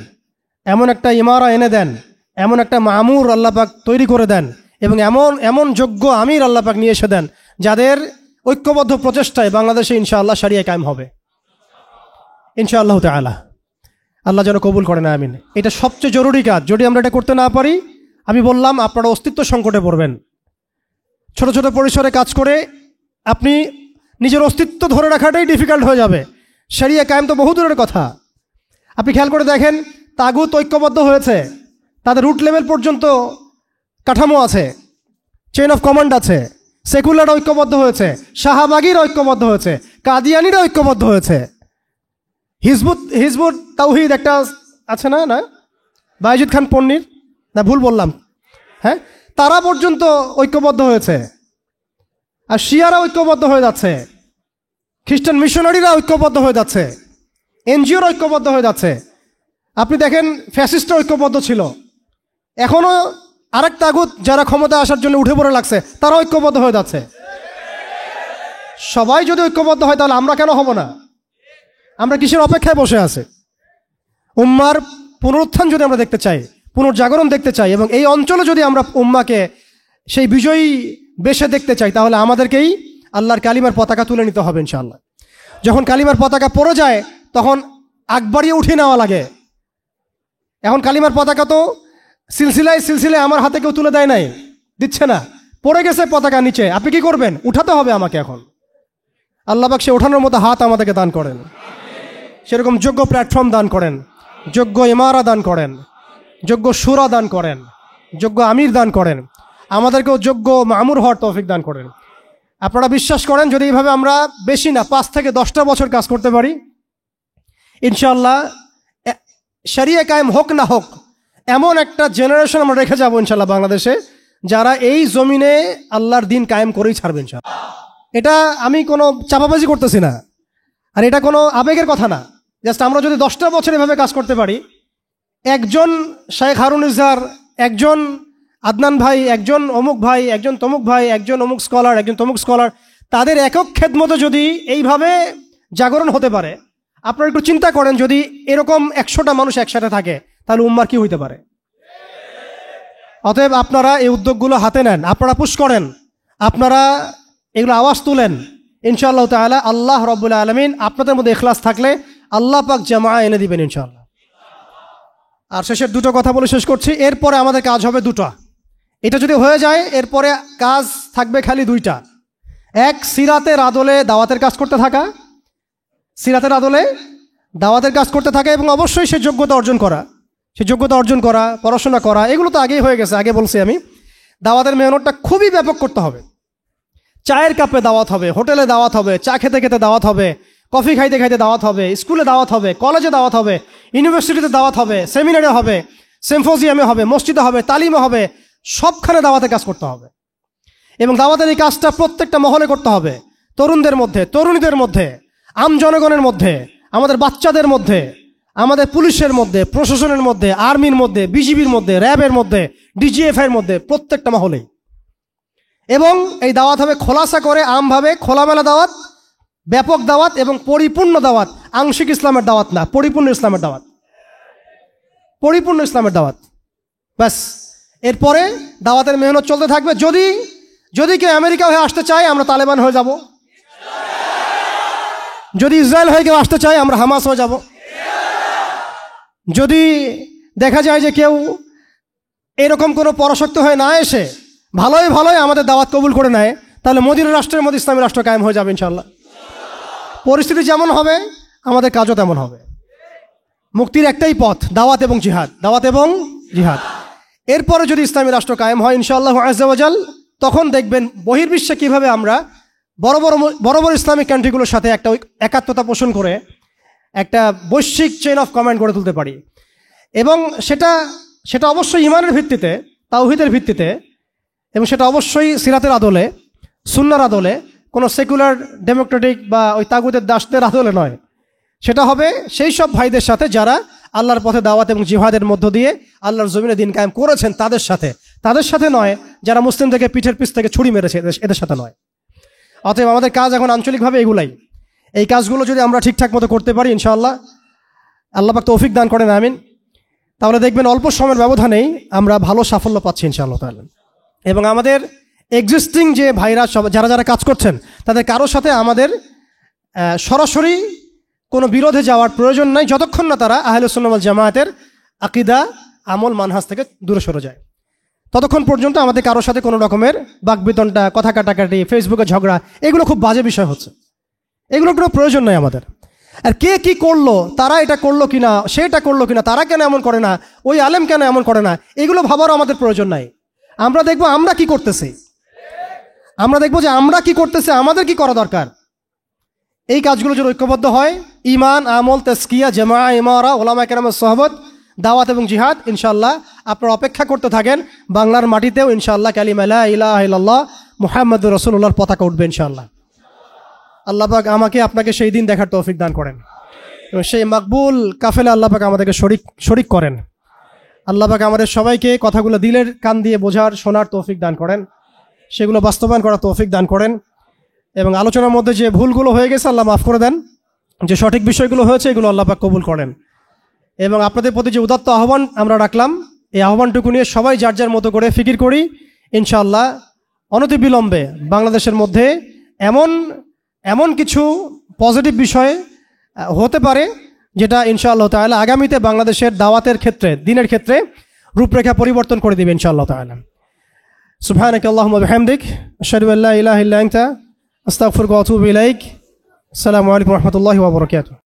এমন একটা ইমারা এনে দেন, এমন একটা মামুর আল্লাহ পাক তৈরি করে দেন, এবং এমন যোগ্য আমির আল্লাহ পাক নিয়ে এসে দেন যাদের ঐক্যবদ্ধ প্রচেষ্টায় বাংলাদেশে ইনশাআল্লাহ শরিয়া কায়েম হবে ইনশাআল্লাহ তাআলা। আল্লাহ যেন কবুল করেন, আমিন। এটা সবচেয়ে জরুরি কাজ। যদি আমরা এটা করতে না পারি, আমি বললাম আপনারা অস্তিত্ব সংকটে পড়বেন। ছোট ছোট পরিসরে কাজ করে আপনি নিজের অস্তিত্ব ধরে রাখাটাই ডিফিকাল্ট হয়ে যাবে। শরিয়া কায়েম তো বহু দূরের কথা। আপনি খেয়াল করে দেখেন, তাগুত ঐক্যবদ্ধ হয়েছে, তাদের রুট লেভেল পর্যন্ত কাঠামো আছে, চেইন অফ কমান্ড আছে। সেকুলার ঐক্যবদ্ধ হয়েছে, শাহবাগীর ঐক্যবদ্ধ হয়েছে, কাদিয়ানিরা ঐক্যবদ্ধ হয়েছে, হিজবুত তাওহীদ একটা আছে না, বায়েজিদ খান পন্নির, না ভুল বললাম, হ্যাঁ, তারা পর্যন্ত ঐক্যবদ্ধ হয়েছে। আর শিয়ারা ঐক্যবদ্ধ হয়ে যাচ্ছে, খ্রিস্টান মিশনারিরা ঐক্যবদ্ধ হয়ে যাচ্ছে, এনজিওর ঐক্যবদ্ধ হয়ে যাচ্ছে। আপনি দেখেন ফ্যাসিস্টরা ঐক্যবদ্ধ ছিল, এখনো আরেক তাগুত যারা ক্ষমতা আসার জন্য উঠে পড়ে লাগছে, তারা ঐক্যবদ্ধ হয়ে যাচ্ছে। সবাই যদি ঐক্যবদ্ধ হয় তাহলে আমরা কেন হব না? আমরা কিসের অপেক্ষায় বসে আছে? উম্মার পুনরুত্থান যদি আমরা দেখতে চাই, পুনর্জাগরণ দেখতে চাই, এবং এই অঞ্চলে যদি আমরা উম্মাকে সেই বিজয়ী বেশে দেখতে চাই, তাহলে আমাদেরকেই আল্লাহর কালিমার পতাকা তুলে নিতে হবে ইনশাআল্লাহ। যখন কালিমার পতাকা পড়ে যায় তখন আগ বাড়িয়ে উঠিয়ে নেওয়া লাগে। এখন কালিমার পতাকা তো সিলসিলায় আমার হাতে কেউ তুলে দেয় নাই, দিচ্ছে না, পড়ে গেছে পতাকা নিচে। আপনি কি করবেন? উঠাতে হবে আমাকে। এখন আল্লাহ পাক সে ওঠানোর মতো হাত আমাদেরকে দান করেন, সেরকম যোগ্য প্ল্যাটফর্ম দান করেন, যোগ্য ইমারা দান করেন, যোগ্য শুরা দান করেন, যোগ্য আমির দান করেন, আমাদেরকেও যোগ্য মামুর হওয়ার তৌফিক দান করেন। আপনারা বিশ্বাস করেন যদি এইভাবে আমরা বেশি না 5 থেকে 10টা বছর কাজ করতে পারি, ইনশাআল্লাহ শরিয়া কায়েম হোক না হোক এমন একটা জেনারেশন আমরা রেখে যাবো ইনশাআল্লাহ বাংলাদেশে, যারা এই জমিনে আল্লাহর দিন কায়েম করেই ছাড়বে ইনশাআল্লাহ। এটা আমি কোনো চাপাবাজি করতেছি না, আর এটা কোনো আবেগের কথা না। জাস্ট আমরা যদি 10টা বছর এভাবে কাজ করতে পারি, একজন শেখ হারুন ইজহার, একজন আদনান ভাই, একজন অমুক ভাই, একজন তমুক ভাই, একজন অমুক স্কলার, একজন তমুক স্কলার, তাদের একক খেদমতে যদি এইভাবে জাগরণ হতে পারে, আপনারা একটু চিন্তা করেন যদি এরকম 100টা মানুষ একসাথে থাকে তাহলে উম্মার কি হইতে পারে। অতএব আপনারা এই উদ্যোগগুলো হাতে নেন, আপনারা পুশ করেন, আপনারা এগুলো আওয়াজ তুলেন। ইনশাআল্লাহ তাআলা আল্লাহ রাব্বুল আলামিন আপনাদের মধ্যে ইখলাস থাকলে আল্লাহ পাক জামা এনে দিবেন ইনশাআল্লাহ। আর শেষের দুটো কথা বলে শেষ করছি। এরপরে আমাদের কাজ হবে দুটো। এটা যদি হয়ে যায় এরপরে কাজ থাকবে খালি 2টা। এক, সিরাতের আদলে দাওয়াতের কাজ করতে থাকা, সিরাতের আদলে দাওয়াতের কাজ করতে থাকা, এবং অবশ্যই সেই যোগ্যতা অর্জন করা, পড়াশোনা করা, এগুলো তো আগেই হয়ে গেছে, আগে বলছি আমি। দাওয়াতের মেহনতটা খুবই ব্যাপক করতে হবে। চায়ের কাপে দাওয়াত হবে, হোটেলে দাওয়াত হবে, চা খেতে খেতে দাওয়াত হবে, কফি খাইতে খাইতে দাওয়াত হবে, স্কুলে দাওয়াত হবে, কলেজে দাওয়াত হবে, ইউনিভার্সিটিতে দাওয়াত হবে, সেমিনারে হবে, সিম্পোজিয়ামে হবে, মসজিদে হবে, তালিমে হবে, সবখানে দাওয়াতের কাজ করতে হবে। এবং দাওয়াতের এই কাজটা প্রত্যেকটা মহলে করতে হবে, তরুণদের মধ্যে, তরুণীদের মধ্যে, আম জনগণের মধ্যে, আমাদের বাচ্চাদের মধ্যে, আমাদের পুলিশের মধ্যে, প্রশাসনের মধ্যে, আর্মির মধ্যে, বিজিবির মধ্যে, র্যাবের মধ্যে, ডিজিএফআইয়ের মধ্যে, প্রত্যেকটা মহলেই। এবং এই দাওয়াত হবে খোলাসা করে, আমভাবে খোলামেলা দাওয়াত, ব্যাপক দাওয়াত এবং পরিপূর্ণ দাওয়াত। আংশিক ইসলামের দাওয়াত না, পরিপূর্ণ ইসলামের দাওয়াত। পরিপূর্ণ ইসলামের দাওয়াত। ব্যাস, এরপরে দাওয়াতের মেহনত চলতে থাকবে। যদি কেউ আমেরিকা হয়ে আসতে চায় আমরা তালেবান হয়ে যাব, যদি ইসরায়েল হয়ে কেউ আসতে চায় আমরা হামাস হয়ে যাব, যদি দেখা যায় যে কেউ এরকম কোনো পরাশক্তি হয়ে না এসে ভালোই আমাদের দাওয়াত কবুল করে নেয়, তাহলে মদিনা রাষ্ট্রের মধ্যে ইসলামী রাষ্ট্র কায়েম হয়ে যাবে ইনশাআল্লাহ। পরিস্থিতি যেমন হবে আমাদের কাজও তেমন হবে। মুক্তির একটাই পথ, দাওয়াত এবং জিহাদ, দাওয়াত এবং জিহাদ। এরপরে যদি ইসলামী রাষ্ট্র কায়েম হয় ইনশাআল্লাহ আযজা ওয়া জাল, তখন দেখবেন বহির্বিশ্বে কীভাবে আমরা বড় বড় ইসলামিক কান্ট্রিগুলোর সাথে একটা একাত্মতা পোষণ করে একটা বৈশ্বিক চেইন অফ কমান্ড গড়ে তুলতে পারি। এবং সেটা অবশ্যই ইমানের ভিত্তিতে, তাওহীদের ভিত্তিতে, এবং সেটা অবশ্যই সিরাতের আদলে, সুন্নাহর আদলে, কোনো সেকুলার ডেমোক্রেটিক বা ওই তাগুতের দাসদের আদলে নয়। সেটা হবে সেই সব ভাইদের সাথে যারা আল্লাহর পথে দাওয়াত এবং জিহাদের মধ্য দিয়ে আল্লাহর জমিনে দিন কায়েম করেছেন, তাদের সাথে নয় যারা মুসলিমদেরকে পিঠের পিছ থেকে ছুরি মেরেছে, এদের সাথে নয়। অতএব আমাদের কাজ এখন আঞ্চলিকভাবে এগুলাই। এই কাজগুলো যদি আমরা ঠিকঠাক মতো করতে পারি ইনশাআল্লাহ, আল্লাহ পাক তৌফিক দান করেন, আমিন, তাহলে দেখবেন অল্প সময়ের ব্যবধানেই আমরা ভালো সাফল্য পাচ্ছি ইনশাআল্লাহ তাআলা। এবং আমাদের এক্সিস্টিং যে ভাইরা যারা কাজ করছেন তাদের কারোর সাথে আমাদের সরাসরি কোনো বিরোধে যাওয়ার প্রয়োজন নাই, যতক্ষণ না তারা আহলে সুন্নাহ ওয়াল জামায়াতের আকীদা, আমল, মানহাজ থেকে দূরে সরে যায়। ততক্ষণ পর্যন্ত আমাদের কারোর সাথে কোনো রকমের বাকবিতণ্ডা, কথা কাটাকাটি, ফেসবুকে ঝগড়া, এগুলো খুব বাজে বিষয় হচ্ছে। এগুলোর কোনো প্রয়োজন নাই আমাদের। আর কে কি করলো, তারা এটা করলো কিনা, সেটা করলো কিনা, তারা কেন এমন করে না, ওই আলেম কেন এমন করে না, এগুলো ভাবারও আমাদের প্রয়োজন নাই। আমরা দেখবো আমরা কি করতেছি, যে আমরা কি করতেছি, আমাদের কি করা দরকার। এই কাজগুলো যদি ঐক্যবদ্ধ হয়, ঈমান, আমল, তাজকিয়া, জামাআ, ইমারা, উলামায়ে কেরামের সোহবত, দাওয়াত এবং জিহাদ, ইনশাআল্লাহ আপনারা অপেক্ষা করতে থাকেন, বাংলার মাটিতেও ইনশাআল্লাহ কালিমা লা ইলাহা ইল্লাল্লাহ মুহাম্মাদুর রাসূলুল্লাহর পতাকা উঠবে ইনশাআল্লাহ। আল্লাহ পাক আমাকে আপনাকে সেই দিন দেখার তৌফিক দান করেন এবং সেই মাকবুল কাফেলা আল্লাহ পাক আমাদেরকে শরীক করেন। আল্লাহ পাক আমাদের সবাইকে কথাগুলো দিলের কান দিয়ে বোঝার, শোনার তৌফিক দান করেন, সেগুলো বাস্তবায়ন করার তৌফিক দান করেন। এবং আলোচনার মধ্যে যে ভুলগুলো হয়ে গেছে আল্লাহ মাফ করে দেন, যে সঠিক বিষয়গুলো হয়েছে এগুলো আল্লাহ পাক কবুল করেন। এবং আপনাদের প্রতি যে উদাত্ত আহ্বান আমরা রাখলাম, এই আহ্বানটুকু নিয়ে সবাই যার যার মতো করে ফিকির করি। ইনশাআল্লাহ অনতিবিলম্বে বাংলাদেশের মধ্যে এমন কিছু পজিটিভ বিষয় হতে পারে যেটা ইনশাআল্লাহ তাআলা আগামীতে বাংলাদেশের দাওয়াতের ক্ষেত্রে, দিনের ক্ষেত্রে রূপরেখা পরিবর্তন করে দিবে ইনশাআল্লাহ তাআলা। সুবহানাকা আল্লাহুম্মা বিহামদিক, আশহাদু আল্লা ইলাহা ইল্লা আনতা, আস্তাগফিরুকা ওয়া আতুবু ইলাইক। আসসালামু আলাইকুম ওয়া রাহমাতুল্লাহি ওয়া বারাকাতুহু।